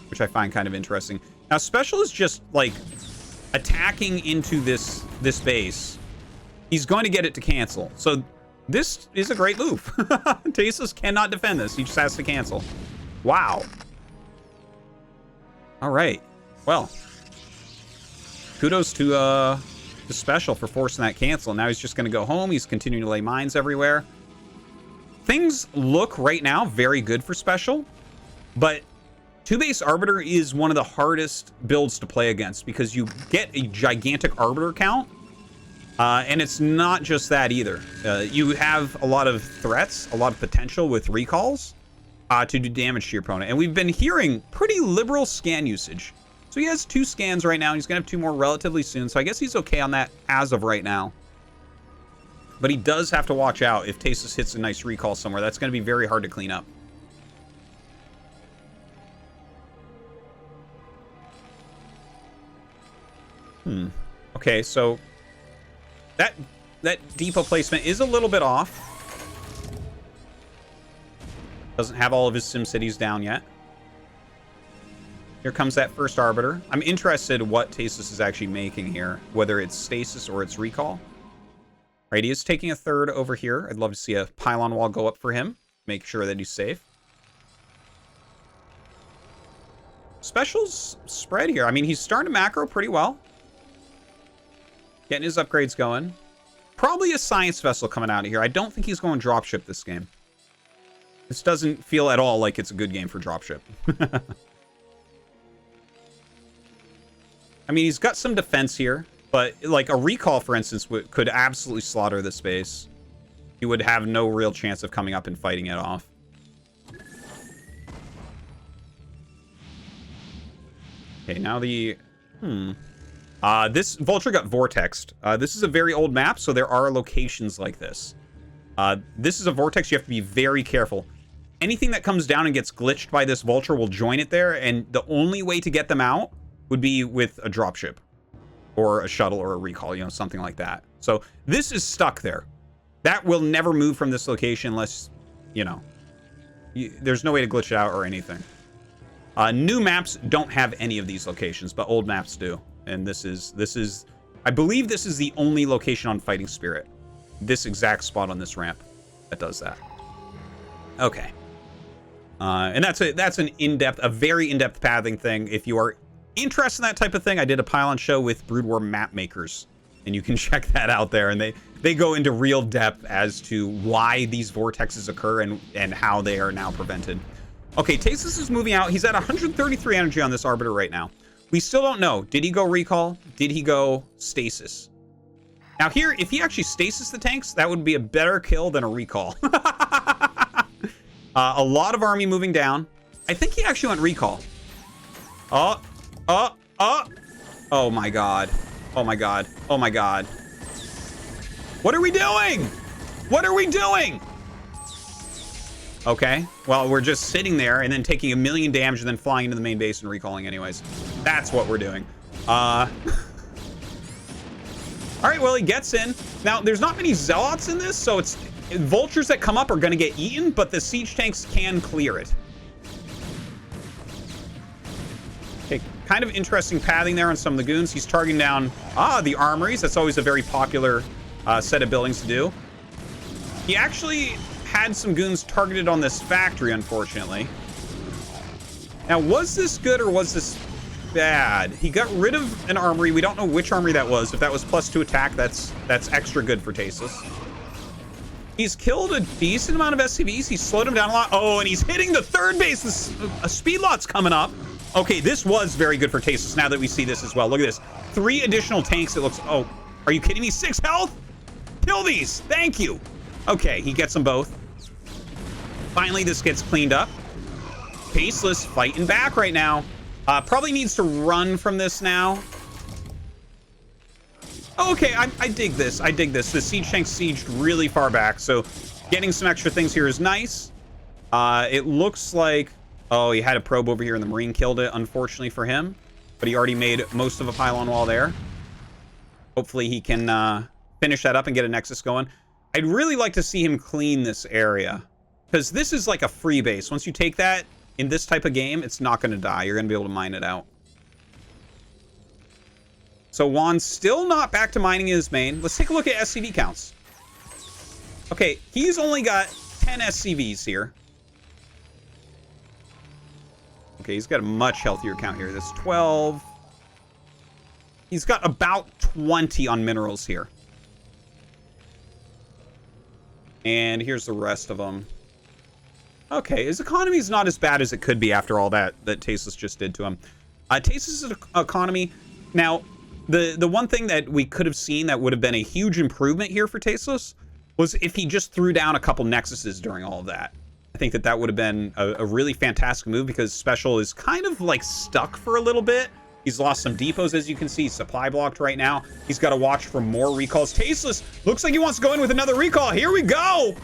which I find kind of interesting. Now, SpeCial is just, like, attacking into this base. He's going to get it to cancel. So this is a great move. Tasteless cannot defend this. He just has to cancel. Wow. All right. Well, kudos to SpeCial for forcing that cancel. Now he's just going to go home. He's continuing to lay mines everywhere. Things look right now very good for SpeCial, but 2-base Arbiter is one of the hardest builds to play against because you get a gigantic Arbiter count, and it's not just that either. You have a lot of threats, a lot of potential with recalls to do damage to your opponent, and we've been hearing pretty liberal scan usage. So he has 2 scans right now, and he's going to have 2 more relatively soon, so I guess he's okay on that as of right now. But he does have to watch out if Tasteless hits a nice recall somewhere. That's going to be very hard to clean up. Okay, so that depot placement is a little bit off. Doesn't have all of his Sim Cities down yet. Here comes that first Arbiter. I'm interested what Tasteless is actually making here, whether it's stasis or it's recall. Right, he is taking a 3rd over here. I'd love to see a pylon wall go up for him. Make sure that he's safe. SpeCial's spread here. I mean, he's starting to macro pretty well. Getting his upgrades going. Probably a science vessel coming out of here. I don't think he's going dropship this game. This doesn't feel at all like it's a good game for dropship. I mean, he's got some defense here, but like a recall, for instance, could absolutely slaughter this base. He would have no real chance of coming up and fighting it off. Okay, now the... this Vulture got vortexed. This is a very old map, so there are locations like this. This is a vortex. You have to be very careful. Anything that comes down and gets glitched by this Vulture will join it there, and the only way to get them out would be with a dropship or a shuttle or a recall, you know, something like that. So this is stuck there. That will never move from this location unless, you know, there's no way to glitch it out or anything. New maps don't have any of these locations, but old maps do. And this is, I believe this is the only location on Fighting Spirit. This exact spot on this ramp that does that. Okay. And that's a very in-depth pathing thing. If you are interested in that type of thing, I did a pylon show with Brood War map makers, and you can check that out there. And they go into real depth as to why these vortexes occur and how they are now prevented. Okay, Tasteless is moving out. He's at 133 energy on this Arbiter right now. We still don't know. Did he go recall? Did he go stasis? Now here, if he actually stasis the tanks, that would be a better kill than a recall. A lot of army moving down. I think he actually went recall. Oh my God. Oh my god. Oh my god. What are we doing? What are we doing? Okay. Well, we're just sitting there and then taking 1 million damage and then flying into the main base and recalling anyways. That's what we're doing. All right, well, he gets in. Now, there's not many zealots in this, so it's vultures that come up are going to get eaten, but the siege tanks can clear it. Okay, kind of interesting pathing there on some of the goons. He's targeting down, the armories. That's always a very popular set of buildings to do. He actually had some goons targeted on this factory, unfortunately. Now, was this good or was this bad? He got rid of an armory. We don't know which armory that was. If that was +2 attack, that's extra good for Tasteless. He's killed a decent amount of SCVs. He's slowed him down a lot. Oh, and he's hitting the third base. A speed lot's coming up. Okay, this was very good for Tasteless now that we see this as well. Look at this. 3 additional tanks. It looks... Oh, are you kidding me? 6 health? Kill these. Thank you. Okay, he gets them both. Finally, this gets cleaned up. Tasteless fighting back right now. Probably needs to run from this now. Okay, I dig this. I dig this. The siege tank sieged really far back, so getting some extra things here is nice. It looks like... Oh, he had a probe over here and the Marine killed it, unfortunately for him. But he already made most of a pylon wall there. Hopefully he can finish that up and get a Nexus going. I'd really like to see him clean this area, because this is like a free base. Once you take that in this type of game, it's not going to die. You're going to be able to mine it out. So Juan's still not back to mining his main. Let's take a look at SCV counts. Okay, he's only got 10 SCVs here. Okay, he's got a much healthier count here. That's 12. He's got about 20 on minerals here. And here's the rest of them. Okay, his economy is not as bad as it could be after all that Tasteless just did to him. Tasteless' economy... Now, the one thing that we could have seen that would have been a huge improvement here for Tasteless was if he just threw down a couple Nexuses during all of that. I think that would have been a really fantastic move, because SpeCial is kind of like stuck for a little bit. He's lost some depots, as you can see. Supply blocked right now. He's got to watch for more recalls. Tasteless looks like he wants to go in with another recall. Here we go.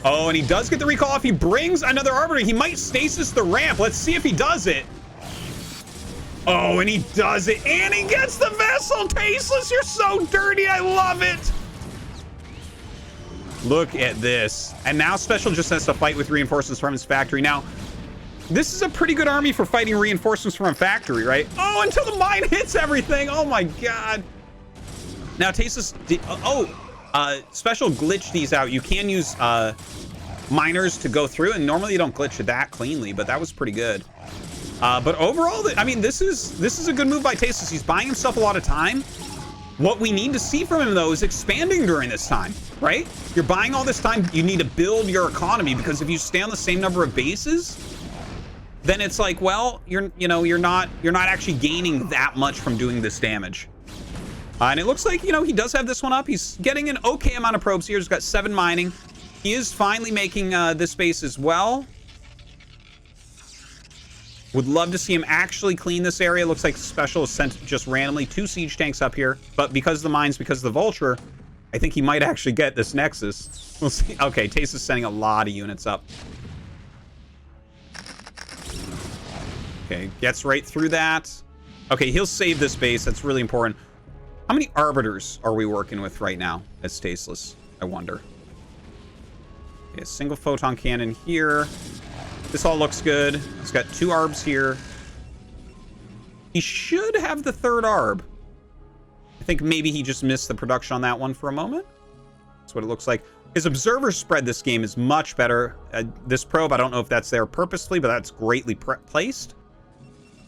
Oh, and he does get the recall off. He brings another Arbiter. He might stasis the ramp. Let's see if he does it. Oh, and he does it. And he gets the vessel. Tasteless, you're so dirty. I love it. Look at this. And now SpeCial just has to fight with reinforcements from his factory. Now, this is a pretty good army for fighting reinforcements from a factory, right? Oh, until the mine hits everything. Oh my god. Now, Tasteless... SpeCial glitched these out. You can use miners to go through, and normally you don't glitch it that cleanly, but that was pretty good. But overall, I mean, this is a good move by Tasteless. He's buying himself a lot of time. What we need to see from him, though, is expanding during this time, right? You're buying all this time. You need to build your economy, because if you stay on the same number of bases, then it's like, well, you're not actually gaining that much from doing this damage. And it looks like, he does have this one up. He's getting an okay amount of probes here. He's got 7 mining. He is finally making this base as well. Would love to see him actually clean this area. Looks like SpeCial has sent just randomly 2 siege tanks up here. But because of the mines, because of the Vulture, I think he might actually get this Nexus. We'll see. Okay, Tace is sending a lot of units up. Okay, gets right through that. Okay, he'll save this base. That's really important. How many Arbiters are we working with right now as Tasteless? I wonder. Okay, a single photon cannon here. This all looks good. He's got 2 arbs here. He should have the 3rd arb. I think maybe he just missed the production on that one for a moment. That's what it looks like. His observer spread this game is much better. This probe, I don't know if that's there purposefully, but that's greatly placed.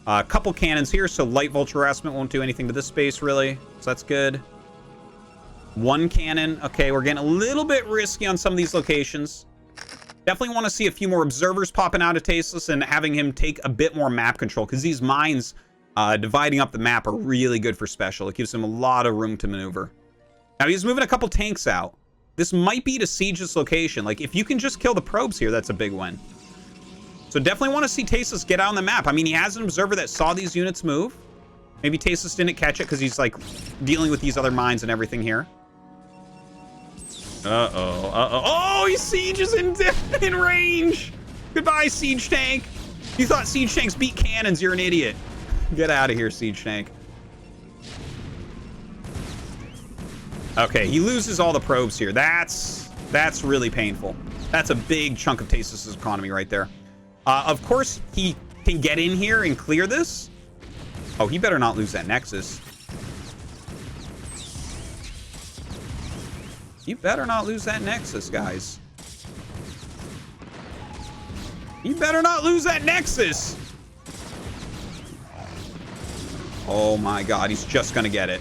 A couple cannons here, so light vulture harassment won't do anything to this space, really. So that's good. 1 cannon. Okay, we're getting a little bit risky on some of these locations. Definitely want to see a few more observers popping out of Tasteless and having him take a bit more map control, because these mines dividing up the map are really good for SpeCial. It gives him a lot of room to maneuver. Now, he's moving a couple tanks out. This might be to siege this location. Like, if you can just kill the probes here, that's a big win. So definitely want to see Tasteless get out on the map. I mean, he has an observer that saw these units move. Maybe Tasteless didn't catch it because he's, like, dealing with these other mines and everything here. Uh-oh, uh-oh. Oh, he sieges in range! Goodbye, Siege Tank! You thought Siege Tanks beat cannons, you're an idiot. Get out of here, Siege Tank. Okay, he loses all the probes here. That's really painful. That's a big chunk of Tasteless' economy right there. Of course, he can get in here and clear this. Oh, he better not lose that Nexus. You better not lose that Nexus, guys. You better not lose that Nexus. Oh my god, he's just gonna get it.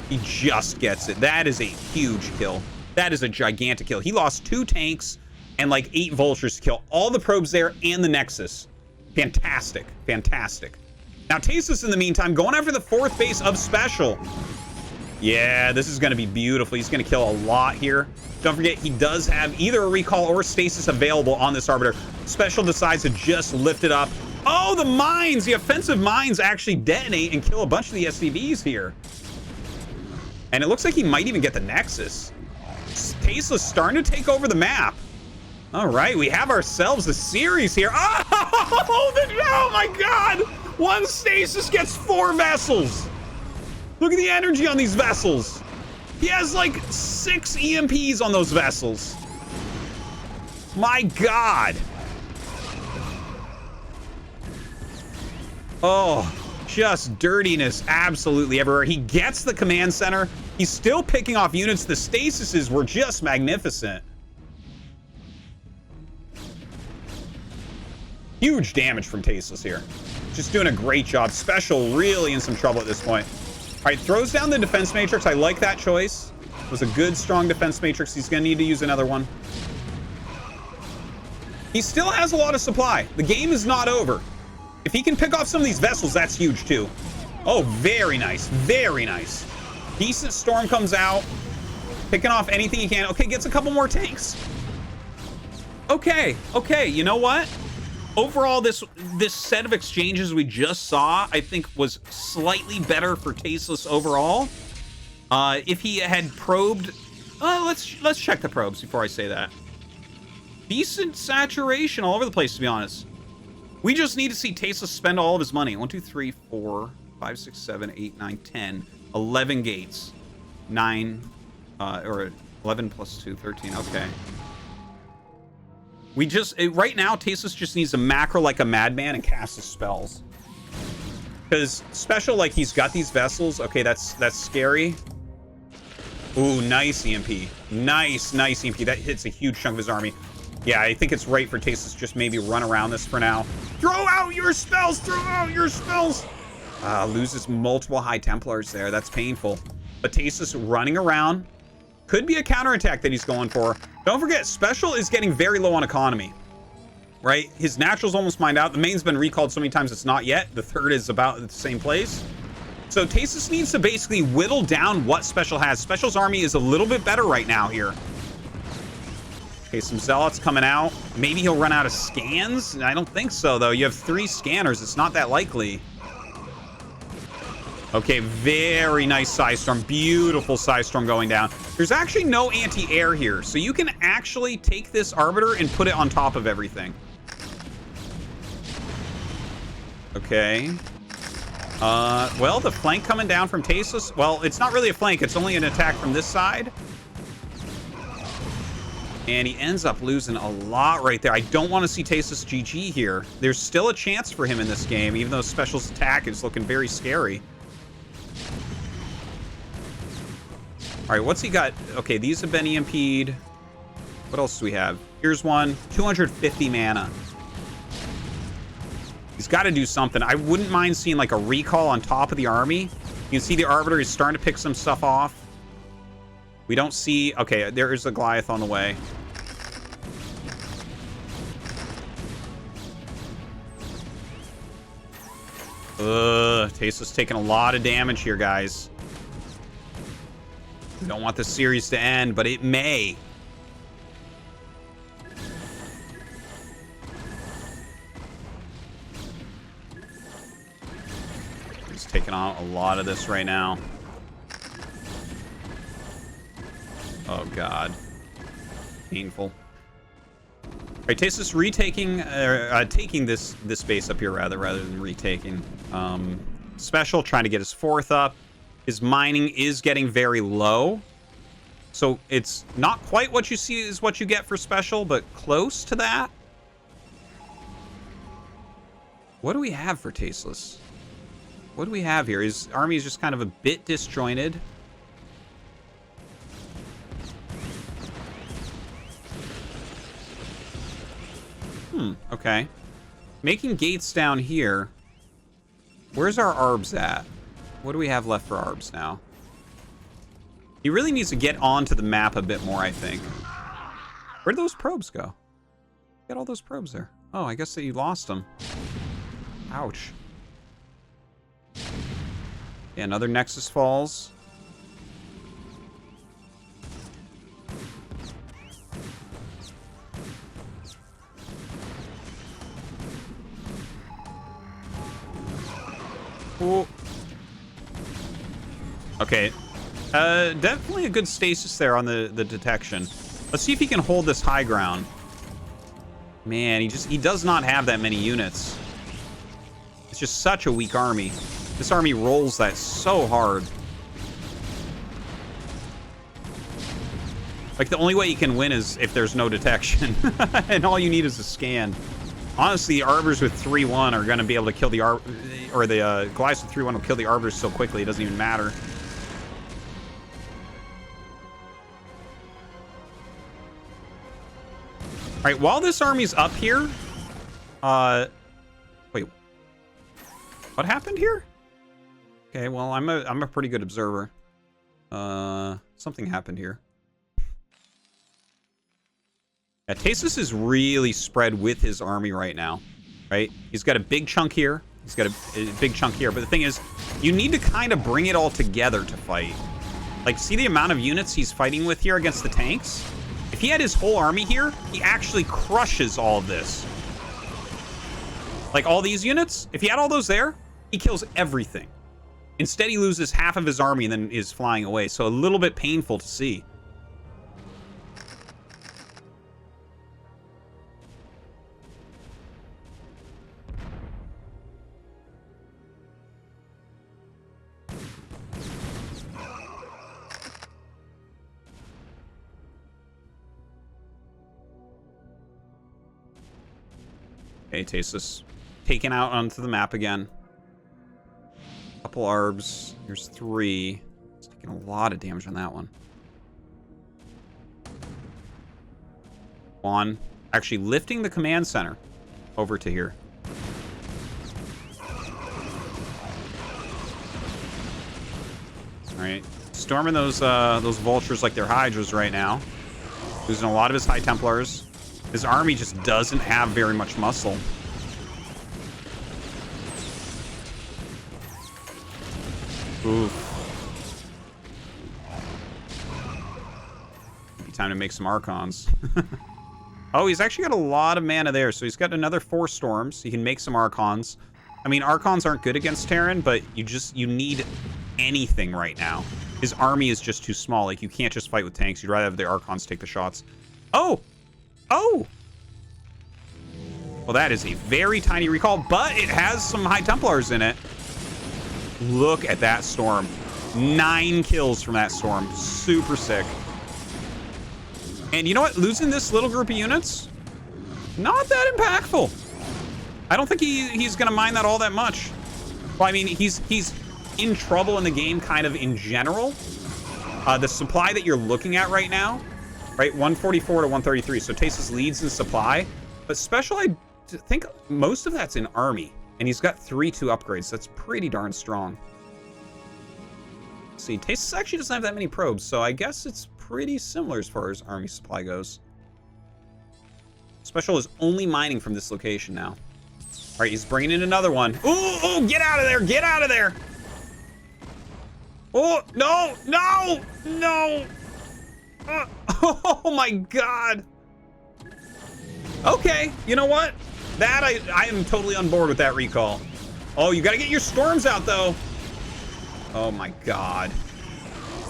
He just gets it. That is a huge kill. That is a gigantic kill. He lost 2 tanks and like 8 vultures to kill all the probes there and the Nexus. Fantastic. Fantastic. Now, Tasteless, in the meantime, going after the 4th base of SpeCial. Yeah, this is going to be beautiful. He's going to kill a lot here. Don't forget, he does have either a recall or stasis available on this Arbiter. SpeCial decides to just lift it up. Oh, the mines! The offensive mines actually detonate and kill a bunch of the SCVs here. And it looks like he might even get the Nexus. Tasteless starting to take over the map. All right, we have ourselves a series here. Oh my god! 1 stasis gets 4 vessels. Look at the energy on these vessels. He has like 6 EMPs on those vessels. My god. Oh, just dirtiness absolutely everywhere. He gets the command center. He's still picking off units. The stasises were just magnificent. Huge damage from Tasteless here. Just doing a great job. SpeCial really in some trouble at this point. All right, throws down the defense matrix. I like that choice. It was a good, strong defense matrix. He's going to need to use another one. He still has a lot of supply. The game is not over. If he can pick off some of these vessels, that's huge too. Oh, very nice. Very nice. Decent storm comes out. Picking off anything he can. Okay, gets a couple more tanks. Okay, okay. You know what? Overall, this set of exchanges we just saw, I think, was slightly better for Tasteless overall. If he had probed, let's check the probes before I say that. Decent saturation all over the place, to be honest. We just need to see Tasteless spend all of his money. 1, 2, 3, 4, 5, 6, 7, 8, 9, 10, 11 gates, 9, or 11 plus 2, 13. Okay. We just, right now, Tasteless just needs to macro like a madman and cast his spells. Because SpeCial, like, he's got these vessels. Okay, that's scary. Ooh, nice EMP. Nice EMP. That hits a huge chunk of his army. Yeah, I think it's right for Tasteless just maybe run around this for now. Throw out your spells! Throw out your spells! Loses multiple High Templars there. That's painful. But Tasteless running around. Could be a counterattack that he's going for. Don't forget, SpeCial is getting very low on economy, right? His natural's almost mined out. The main's been recalled so many times it's not yet. The 3rd is about at the same place. So Tasteless needs to basically whittle down what SpeCial has. SpeCial's army is a little bit better right now here. Okay, some Zealots coming out. Maybe he'll run out of scans? I don't think so, though. You have 3 scanners. It's not that likely. Okay, very nice Psystorm. Beautiful Psystorm going down. There's actually no anti-air here, so you can actually take this Arbiter and put it on top of everything. Okay. Well, the flank coming down from Tasteless. Well, it's not really a flank. It's only an attack from this side. And he ends up losing a lot right there. I don't want to see Tasteless GG here. There's still a chance for him in this game, even though SpeCial's attack is looking very scary. All right, what's he got? Okay, these have been EMP'd. What else do we have? Here's one. 250 mana. He's got to do something. I wouldn't mind seeing like a recall on top of the army. You can see the Arbiter is starting to pick some stuff off. We don't see... Okay, there is a Goliath on the way. Tasteless taking a lot of damage here, guys. We don't want the series to end, but it may. taking out a lot of this right now. Oh, God. Painful. All right, Tasteless retaking, taking this base up here rather than retaking. SpeCial trying to get his 4th up. His mining is getting very low. So it's not quite what you see is what you get for SpeCial, but close to that. What do we have for Tasteless? What do we have here? His army is just kind of a bit disjointed. Okay. Making gates down here. Where's our ARBs at? What do we have left for ARBs now? He really needs to get onto the map a bit more, I think. Where'd those probes go? Got all those probes there. Oh, I guess that you lost them. Ouch. Yeah, another Nexus falls. Ooh. Okay. Definitely a good stasis there on the detection. Let's see if he can hold this high ground. Man, he does not have that many units. It's just such a weak army. This army rolls that so hard. Like, the only way you can win is if there's no detection. And all you need is a scan. Honestly, the Arbors with 3-1 are going to be able to kill the Goliaths with 3-1 will kill the Arbors so quickly, it doesn't even matter. Alright, while this army's up here... wait. What happened here? Okay, well, I'm a pretty good observer. Something happened here. Yeah, Tasteless is really spread with his army right now, right? He's got a big chunk here. He's got a big chunk here. But the thing is, you need to kind of bring it all together to fight. Like, see the amount of units he's fighting with here against the tanks? If he had his whole army here, he actually crushes all of this. Like, all these units, if he had all those there, he kills everything. Instead, he loses half of his army and then is flying away. So a little bit painful to see. Okay, Tasteless taken out onto the map again. Couple ARBs. Here's 3. It's taking a lot of damage on that one. Juan actually lifting the command center over to here. All right, storming those vultures like they're hydras right now. Losing a lot of his High Templars. His army just doesn't have very much muscle. Oof. Maybe time to make some Archons. Oh, he's actually got a lot of mana there, so he's got another 4 storms. He can make some Archons. I mean, Archons aren't good against Terran, but you need anything right now. His army is just too small. Like, you can't just fight with tanks. You'd rather have the Archons take the shots. Oh! Oh! Well, that is a very tiny recall, but it has some High Templars in it. Look at that storm. 9 kills from that storm. Super sick. And you know what? Losing this little group of units, not that impactful. I don't think he's going to mind that all that much. Well, I mean, he's in trouble in the game kind of in general. The supply that you're looking at right now, right? 144 to 133. So Tasteless leads in supply. But SpeCial, I think most of that's in army. And he's got 3-2 upgrades. That's pretty darn strong. Let's see, Tasteless actually doesn't have that many probes, so I guess it's pretty similar as far as army supply goes. SpeCial is only mining from this location now. All right, he's bringing in another one. Ooh, ooh, get out of there! Get out of there! Oh, no! No! No! Oh my god! Okay, you know what? That I am totally on board with that recall. Oh, you gotta get your storms out though. Oh my god.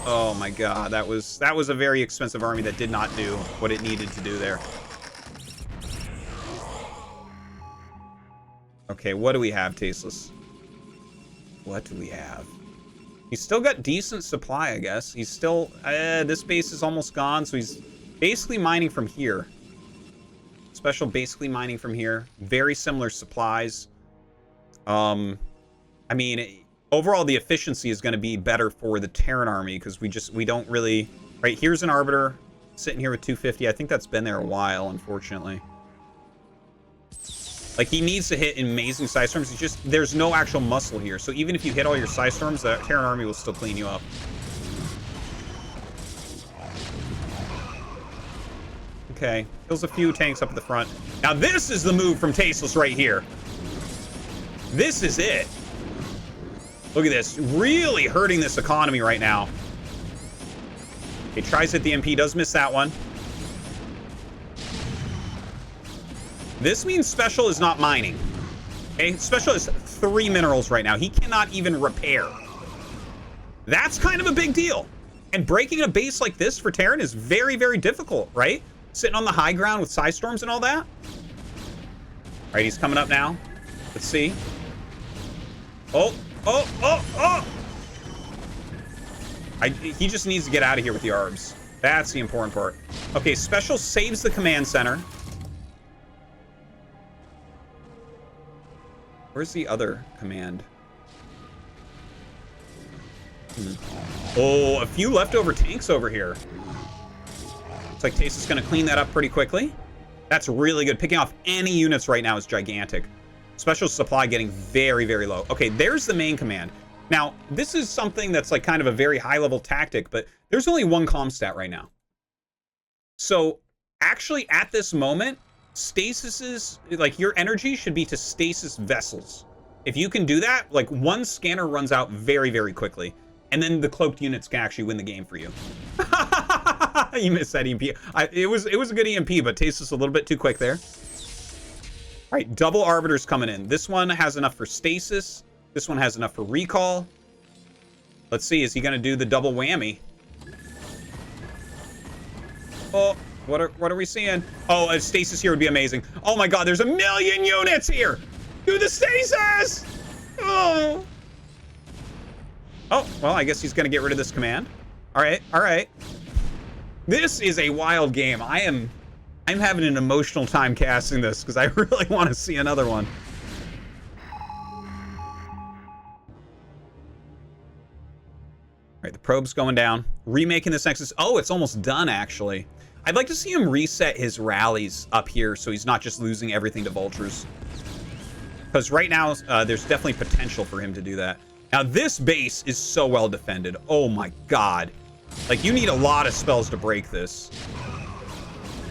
Oh my god. That was a very expensive army that did not do what it needed to do there. Okay, what do we have, Tasteless? What do we have? He's still got decent supply, I guess. He's still... this base is almost gone, so he's basically mining from here. SpeCial basically mining from here. Very similar supplies. I mean, overall, the efficiency is going to be better for the Terran army, because we don't really... Right, here's an Arbiter sitting here with 250. I think that's been there a while, unfortunately. Like, he needs to hit amazing Psi Storms. It's just, there's no actual muscle here. So even if you hit all your Psi Storms, the Terran army will still clean you up. Okay, kills a few tanks up at the front. Now this is the move from Tasteless right here. This is it. Look at this. Really hurting this economy right now. He tries to hit the MP, does miss that one. This means SpeCial is not mining. Okay, SpeCial has 3 minerals right now. He cannot even repair. That's kind of a big deal. And breaking a base like this for Terran is very, very difficult, right? Sitting on the high ground with Psi Storms and all that. All right, he's coming up now. Let's see. Oh. He just needs to get out of here with the ARBs. That's the important part. Okay, SpeCial saves the command center. Where's the other command? Oh, a few leftover tanks over here. Looks like Tasteless is going to clean that up pretty quickly. That's really good. Picking off any units right now is gigantic. SpeCial supply getting very, very low. Okay, there's the main command. Now, this is something that's like kind of a very high-level tactic, but there's only one comm stat right now. So, actually, at this moment, stasis, like, your energy should be to stasis vessels. If you can do that, like, one scanner runs out very, very quickly. And then the cloaked units can actually win the game for you. You missed that EMP. It was a good EMP, but Tasteless a little bit too quick there. All right, double Arbiters coming in. This one has enough for stasis. This one has enough for recall. Let's see, is he going to do the double whammy? Oh, what are we seeing? Oh, a stasis here would be amazing. Oh my god, there's 1,000,000 units here! Do the stasis! Oh. Oh, well, I guess he's going to get rid of this command. All right, all right. This is a wild game. I'm having an emotional time casting this because I really want to see another one. All right, the probe's going down. Remaking this Nexus. Oh, it's almost done, actually. I'd like to see him reset his rallies up here so he's not just losing everything to Vultures. Because right now, there's definitely potential for him to do that. Now, this base is so well defended. Oh my god. Like, you need a lot of spells to break this.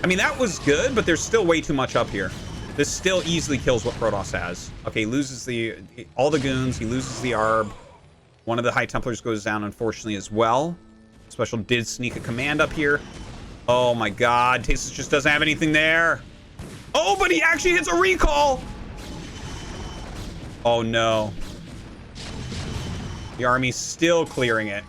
I mean, that was good, but there's still way too much up here. This still easily kills what Protoss has. Okay, he loses all the goons. He loses the ARB. One of the High Templars goes down, unfortunately, as well. SpeCial did sneak a command up here. Oh my god, Tasteless just doesn't have anything there. Oh, but he actually hits a recall! Oh no. The army's still clearing it.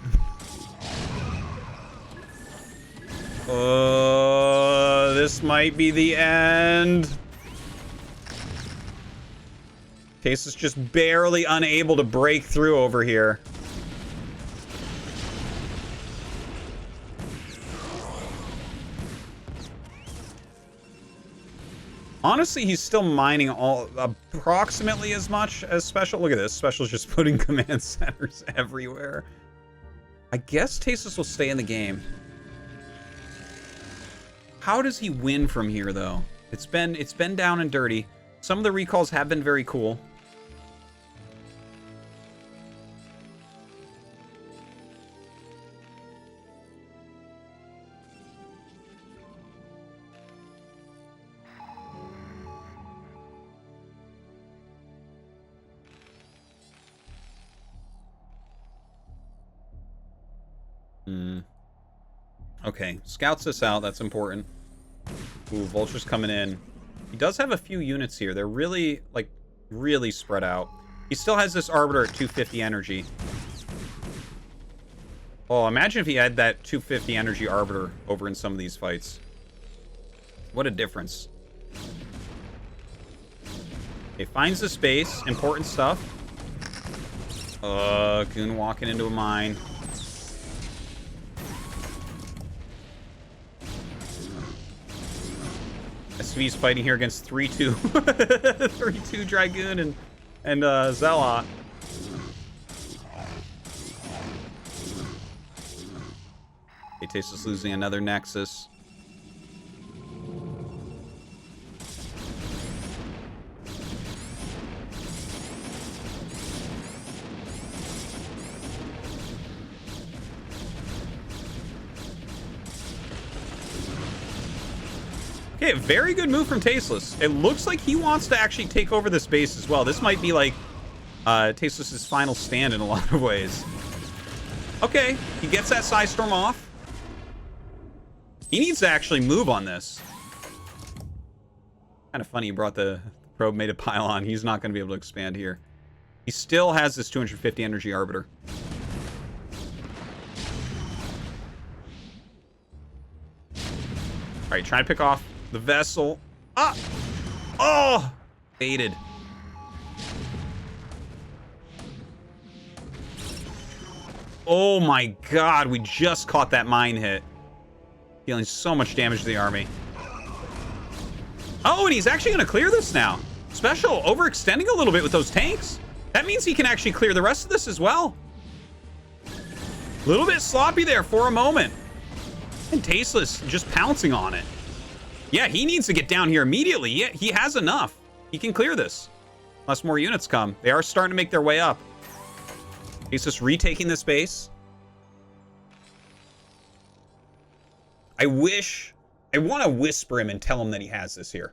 Oh, this might be the end. Tasteless just barely unable to break through over here. Honestly, he's still mining approximately as much as SpeCial. Look at this. SpeCial's just putting command centers everywhere. I guess Tasteless will stay in the game. How does he win from here, though? It's been down and dirty. Some of the recalls have been very cool. Okay, scouts this out. That's important. Ooh, Vulture's coming in. He does have a few units here. They're really, like, really spread out. He still has this Arbiter at 250 energy. Oh, imagine if he had that 250 energy Arbiter over in some of these fights. What a difference. Okay, finds the space. Important stuff. Goon walking into a mine. SV's fighting here against 3-2. 3-2 Dragoon and Zealot. Okay, Tasteless losing another Nexus. Okay, very good move from Tasteless. It looks like he wants to actually take over this base as well. This might be like Tasteless's final stand in a lot of ways. Okay, he gets that Psy Storm off. He needs to actually move on this. Kind of funny he brought the probe, made a pylon. He's not going to be able to expand here. He still has this 250 energy Arbiter. All right, trying to pick off the vessel. Ah! Oh! Baited. Oh my god, we just caught that mine hit. Dealing so much damage to the army. Oh, and he's actually going to clear this now. SpeCial overextending a little bit with those tanks. That means he can actually clear the rest of this as well. A little bit sloppy there for a moment. And Tasteless just pouncing on it. Yeah, he needs to get down here immediately. Yeah, he has enough. He can clear this. Unless more units come. They are starting to make their way up. He's just retaking this base. I want to whisper him and tell him that he has this here.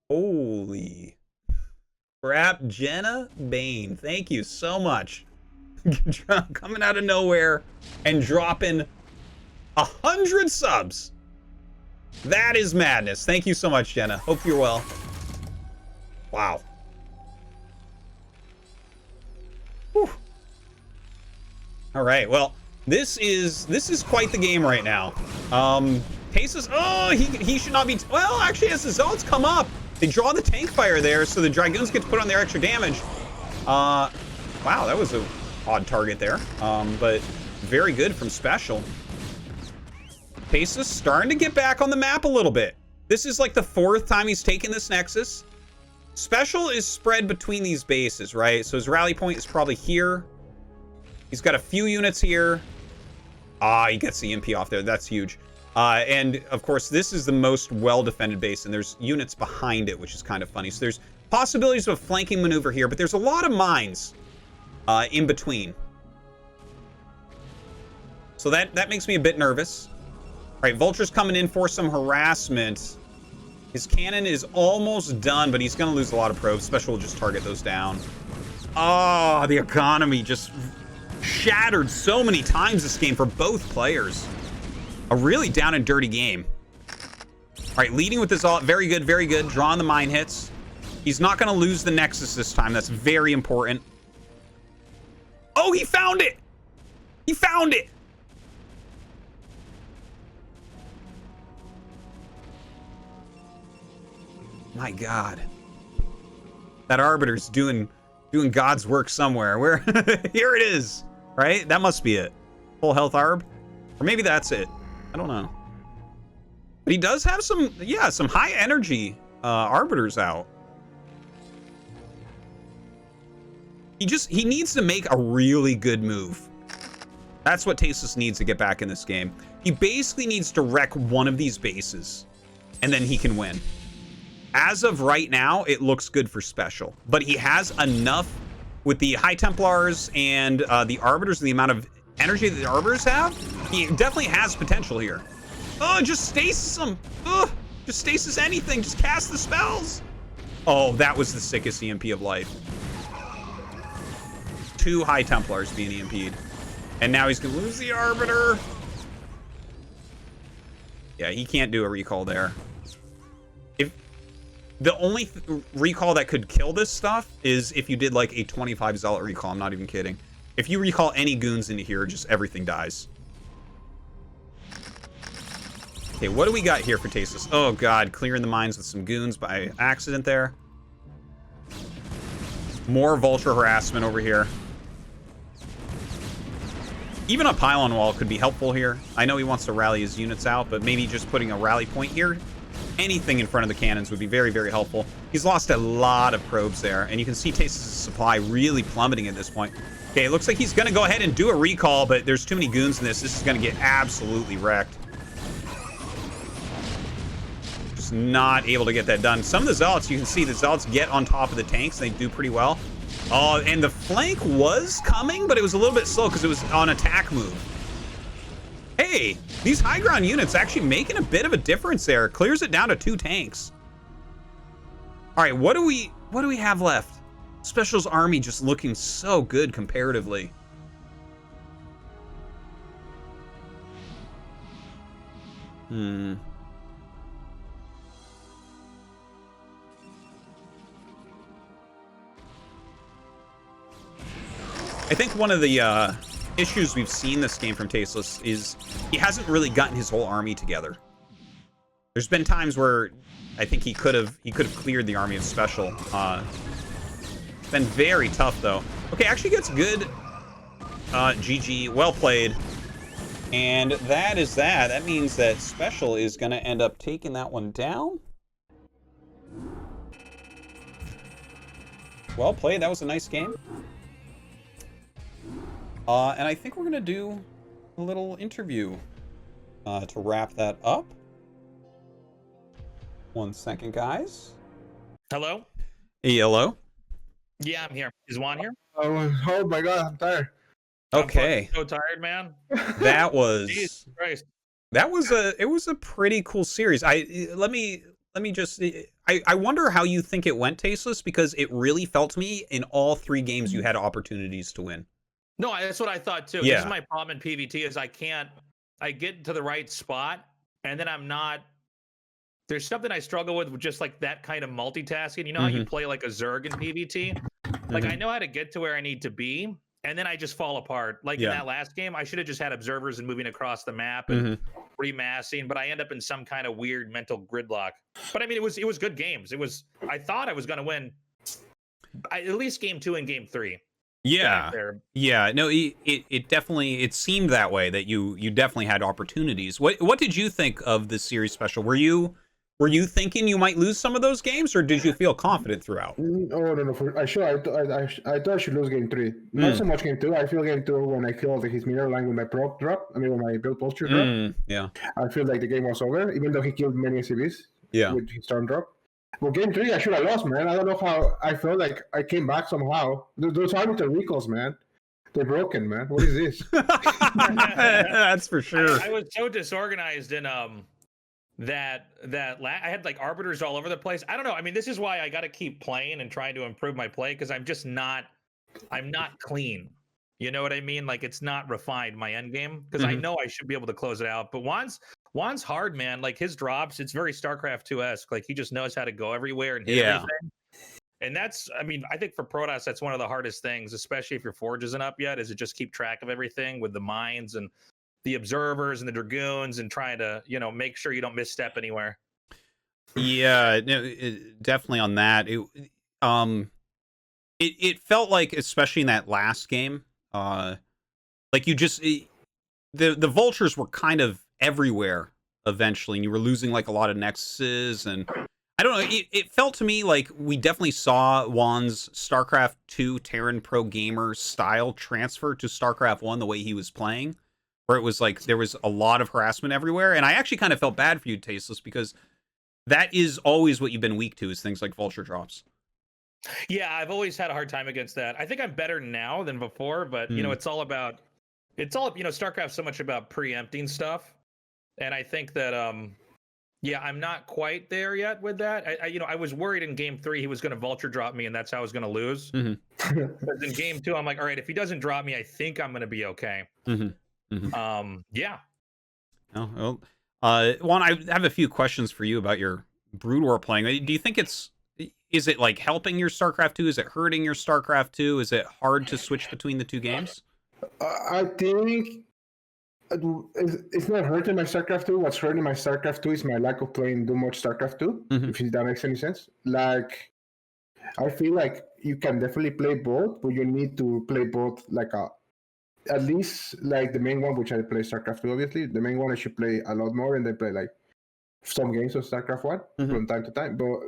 Holy crap, Jenna Bane. Thank you so much. Coming out of nowhere and dropping 100 subs. That is madness. Thank you so much, Jenna. Hope you're well. Wow. Whew. All right. Well, this is quite the game right now. Tasteless. Oh, he should not be. Well, actually, as the Zealots come up, they draw the tank fire there, so the Dragoons get to put on their extra damage. Wow, that was a odd target there, but very good from SpeCial. Tasteless starting to get back on the map a little bit. This is like the 4th time he's taken this Nexus. SpeCial is spread between these bases, right? So his rally point is probably here. He's got a few units here. Ah, he gets the EMP off there. That's huge. And of course, this is the most well-defended base, and there's units behind it, which is kind of funny. So there's possibilities of a flanking maneuver here, but there's a lot of mines in between. So that makes me a bit nervous. All right, Vulture's coming in for some harassment. His cannon is almost done, but he's going to lose a lot of probes. SpeCial will just target those down. Oh, the economy just shattered so many times this game for both players. A really down and dirty game. All right, leading with this all. Very good, very good. Drawing the mine hits. He's not going to lose the Nexus this time. That's very important. Oh, he found it! He found it! My God. That Arbiter's doing God's work somewhere. Where here it is, right? That must be it. Full health Arb, or maybe that's it. I don't know. But he does have some high energy Arbiters out. He needs to make a really good move. That's what Tasteless needs to get back in this game. He basically needs to wreck one of these bases, and then he can win. As of right now, it looks good for SpeCial, but he has enough with the High Templars and the Arbiters and the amount of energy that the Arbiters have. He definitely has potential here. Oh, just stasis him. Ugh, just stasis anything. Just cast the spells. Oh, that was the sickest EMP of life. 2 High Templars being EMP'd. And now he's going to lose the Arbiter. Yeah, he can't do a recall there. The only recall that could kill this stuff is if you did like a 25 Zealot recall. I'm not even kidding. If you recall any goons into here, just everything dies. Okay, what do we got here for Tasteless? Oh god, clearing the mines with some goons by accident there. More vulture harassment over here. Even a pylon wall could be helpful here. I know he wants to rally his units out, but maybe just putting a rally point here, anything in front of the cannons would be very, very helpful. He's lost a lot of probes there, and you can see Tasteless' supply really plummeting at this point. Okay, it looks like he's going to go ahead and do a recall, but there's too many goons in this. This is going to get absolutely wrecked. Just not able to get that done. Some of the Zealots, you can see the Zealots get on top of the tanks, and they do pretty well. Oh, and the flank was coming, but it was a little bit slow because it was on attack move. Hey, these high ground units actually making a bit of a difference there. Clears it down to 2 tanks. All right, what do we have left? SpeCial's army just looking so good comparatively. I think one of the issues we've seen this game from Tasteless is he hasn't really gotten his whole army together. There's been times where I think he could have cleared the army of SpeCial. It's been very tough though. Okay, actually gets good. GG, well played. And that is that. That means that SpeCial is going to end up taking that one down. Well played. That was a nice game. And I think we're going to do a little interview to wrap that up. 1 second, guys. Hello? Hey, hello. Yeah, I'm here. Is Juan here? Oh my god, I'm tired. Okay. I'm so tired, man. That was Jesus Christ. it was a pretty cool series. Let me just I wonder how you think it went, Tasteless, because it really felt to me in all 3 games you had opportunities to win. No, that's what I thought too. Yeah. This is my problem in PvT is I get to the right spot and then I'm not. There's something I struggle with just like that kind of multitasking. You know how you play like a Zerg in PvT? Like I know how to get to where I need to be, and then I just fall apart. Like in that last game, I should have just had observers and moving across the map and remassing, but I end up in some kind of weird mental gridlock. But I mean, it was good games. I thought I was going to win at least game 2 and game 3. Yeah. Yeah. No, it definitely seemed that way, that you definitely had opportunities. What did you think of this series SpeCial? Were you thinking you might lose some of those games, or did you feel confident throughout? Oh no, I thought I should lose game 3. Not so much game 2. I feel game 2 when I killed his mirror line with my prop drop. I mean, with my build posture drop. Yeah. I feel like the game was over, even though he killed many SCVs. Yeah. With his storm drop. Well, game 3, I should have lost, man. I don't know how. I felt like I came back somehow. Those arbiter recalls, man. They're broken, man. What is this? That's for sure. I was so disorganized in I had like arbiters all over the place. I don't know. I mean, this is why I got to keep playing and trying to improve my play, because I'm not clean. You know what I mean? Like it's not refined, my end game, because I know I should be able to close it out. But Juan's hard, man. Like his drops, it's very StarCraft 2-esque. Like he just knows how to go everywhere and hit everything. And that's, I mean, I think for Protoss, that's one of the hardest things, especially if your Forge isn't up yet, is to just keep track of everything with the mines and the observers and the dragoons and trying to, make sure you don't misstep anywhere. Yeah, no, definitely on that. It felt like, especially in that last game, like you just the vultures were kind of everywhere eventually, and you were losing like a lot of nexuses, and I don't know. It felt to me like we definitely saw Juan's StarCraft 2 Terran Pro Gamer style transfer to StarCraft 1 the way he was playing, where it was like there was a lot of harassment everywhere. And I actually kind of felt bad for you, Tasteless, because that is always what you've been weak to, is things like vulture drops. Yeah, I've always had a hard time against that. I think I'm better now than before, but it's all StarCraft's so much about preempting stuff. And I think that I'm not quite there yet with that. I was worried in game 3 he was going to vulture drop me, and that's how I was going to lose. But in game 2, I'm like, all right, if he doesn't drop me, I think I'm going to be okay. Yeah. Oh, well, Juan, I have a few questions for you about your Brood War playing. Do you think it's is it like helping your StarCraft 2? Is it hurting your StarCraft 2? Is it hard to switch between the two games? I think it's not hurting my StarCraft 2. What's hurting my StarCraft 2 is my lack of playing too much StarCraft 2, if that makes any sense. Like, I feel like you can definitely play both, but you need to play both like at least like the main one, which I play StarCraft 2, obviously. The main one I should play a lot more, and then play like some games of StarCraft 1 from time to time. But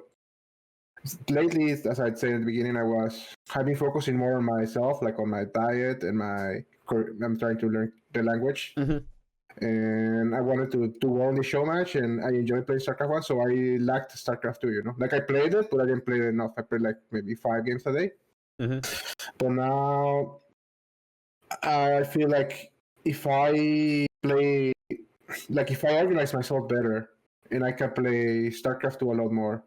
lately, as I'd said at the beginning, I've been focusing more on myself, like on my diet and I'm trying to learn the language. And I wanted to do only show match, and I enjoy playing StarCraft 1, so I lacked StarCraft 2, you know? Like, I played it, but I didn't play it enough. I played like maybe 5 games a day. But now, I feel like if I organize myself better, and I can play StarCraft 2 a lot more,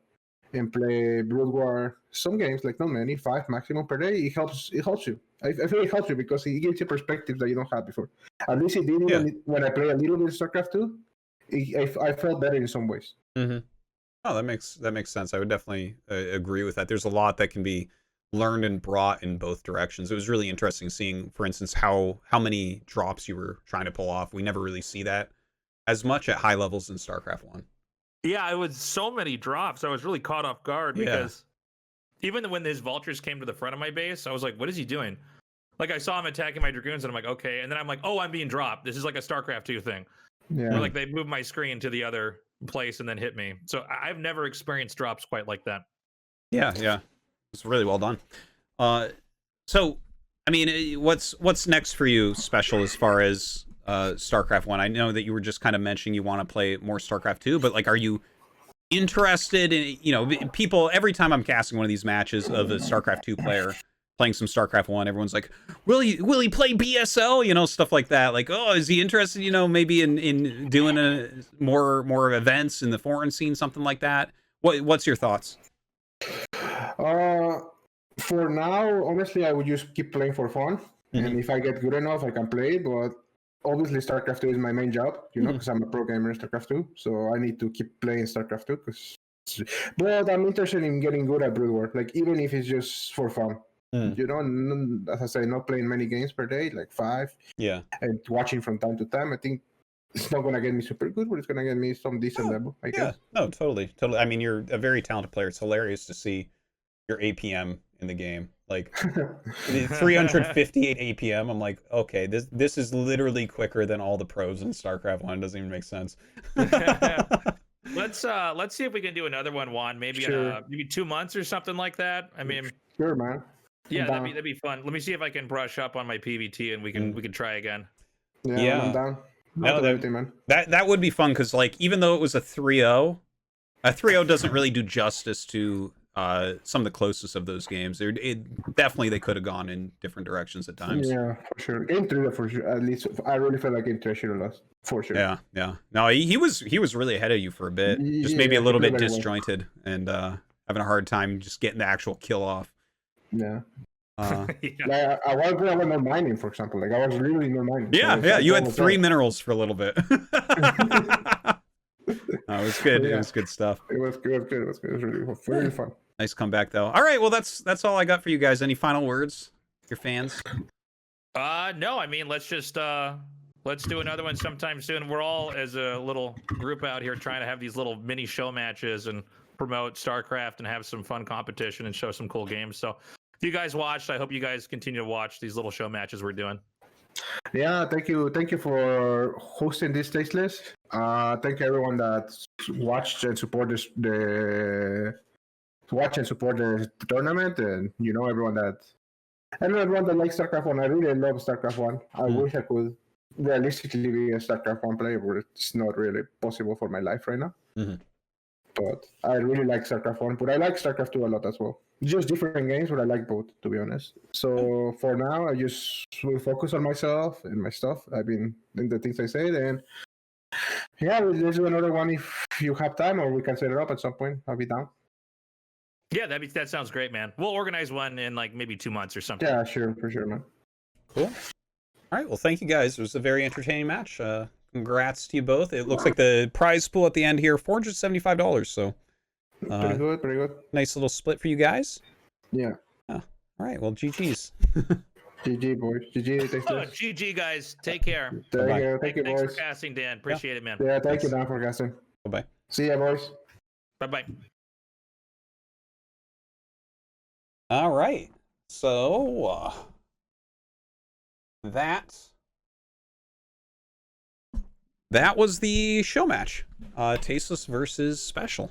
and play Brood War, some games, like not many, 5 maximum per day, it helps you. I feel it helps you because it gives you perspectives that you don't have before. At least it did when I play a little bit of StarCraft 2, I felt better in some ways. Oh, that makes sense. I would definitely agree with that. There's a lot that can be learned and brought in both directions. It was really interesting seeing, for instance, how many drops you were trying to pull off. We never really see that as much at high levels in StarCraft 1. Yeah, it was so many drops. I was really caught off guard because even when his vultures came to the front of my base, I was like, what is he doing? Like, I saw him attacking my dragoons, and I'm like, okay. And then I'm like, oh, I'm being dropped. This is like a StarCraft 2 thing. Yeah. Or like they moved my screen to the other place and then hit me. So I've never experienced drops quite like that. Yeah. It's really well done. So, I mean, what's next for you, SpeCial, as far as StarCraft 1? I know that you were just kind of mentioning you want to play more StarCraft 2, but like, are you interested in, people, every time I'm casting one of these matches of a StarCraft 2 player playing some StarCraft 1, everyone's like, will he play BSL? Stuff like that. Like, oh, is he interested, maybe in doing more events in the foreign scene, something like that? What's your thoughts? For now, honestly, I would just keep playing for fun. And if I get good enough, I can play. But obviously, StarCraft 2 is my main job, because I'm a pro gamer in StarCraft 2. So I need to keep playing StarCraft 2. But I'm interested in getting good at Brood War, like even if it's just for fun. As I say, not playing many games per day, like 5. Yeah. And watching from time to time. I think it's not going to get me super good, but it's going to get me some decent level, I guess. No, totally. I mean, you're a very talented player. It's hilarious to see your APM in the game. Like 358 APM. I'm like, okay, this is literally quicker than all the pros in StarCraft 1. It doesn't even make sense. Let's see if we can do another one, Juan. Maybe maybe 2 months or something like that. I mean, sure, man. Yeah, that'd be fun. Let me see if I can brush up on my PvT and we can try again. Yeah. I'm down. No, that would be fun, because like, even though it was a 3-0, a 3-0 doesn't really do justice to some of the closest of those games. Definitely they could have gone in different directions at times. Yeah, for sure. Game 3, for sure. At least I really felt like Game 3 should have lost, for sure. Yeah. No, he was really ahead of you for a bit. Just maybe a little bit disjointed and having a hard time just getting the actual kill off. Yeah. Like I was no mining, for example. Like I was really no mining. Yeah. You had 3 minerals for a little bit. It was good. Yeah. It was good stuff. It was good. It was really fun. Nice comeback, though. All right. Well, that's all I got for you guys. Any final words, your fans? No. I mean, let's just let's do another one sometime soon. We're all, as a little group out here, trying to have these little mini show matches and promote StarCraft and have some fun competition and show some cool games. So if you guys watched, I hope you guys continue to watch these little show matches we're doing. Yeah, thank you for hosting this Tasteless. Thank you everyone that watched and support the tournament, and everyone that likes StarCraft 1. I really love StarCraft 1. I wish I could realistically be a StarCraft 1 player, but it's not really possible for my life right now. But I really like StarCraft 1, but I like StarCraft 2 a lot as well. Just different games, but I like both, to be honest. So for now, I just will focus on myself and my stuff. I've been doing the things I said, and yeah, let's do another one if you have time, or we can set it up at some point. I'll be down. Yeah, that sounds great, man. We'll organize one in like maybe 2 months or something. Yeah, sure, for sure, man. Cool. All right, well, thank you guys. It was a very entertaining match. Congrats to you both. It looks like the prize pool at the end here, $475. So Pretty good, pretty good. Nice little split for you guys. Yeah. Oh, all right. Well, GG's. GG, boys. GG, Tasteless. GG, guys. Take care. Take care. Thank you, Thanks boys. for casting, Dan. Appreciate it, man. Yeah, thank you, Dan, for casting. Bye-bye. See ya, boys. Bye-bye. All right. So, that was the show match. Tasteless versus SpeCial.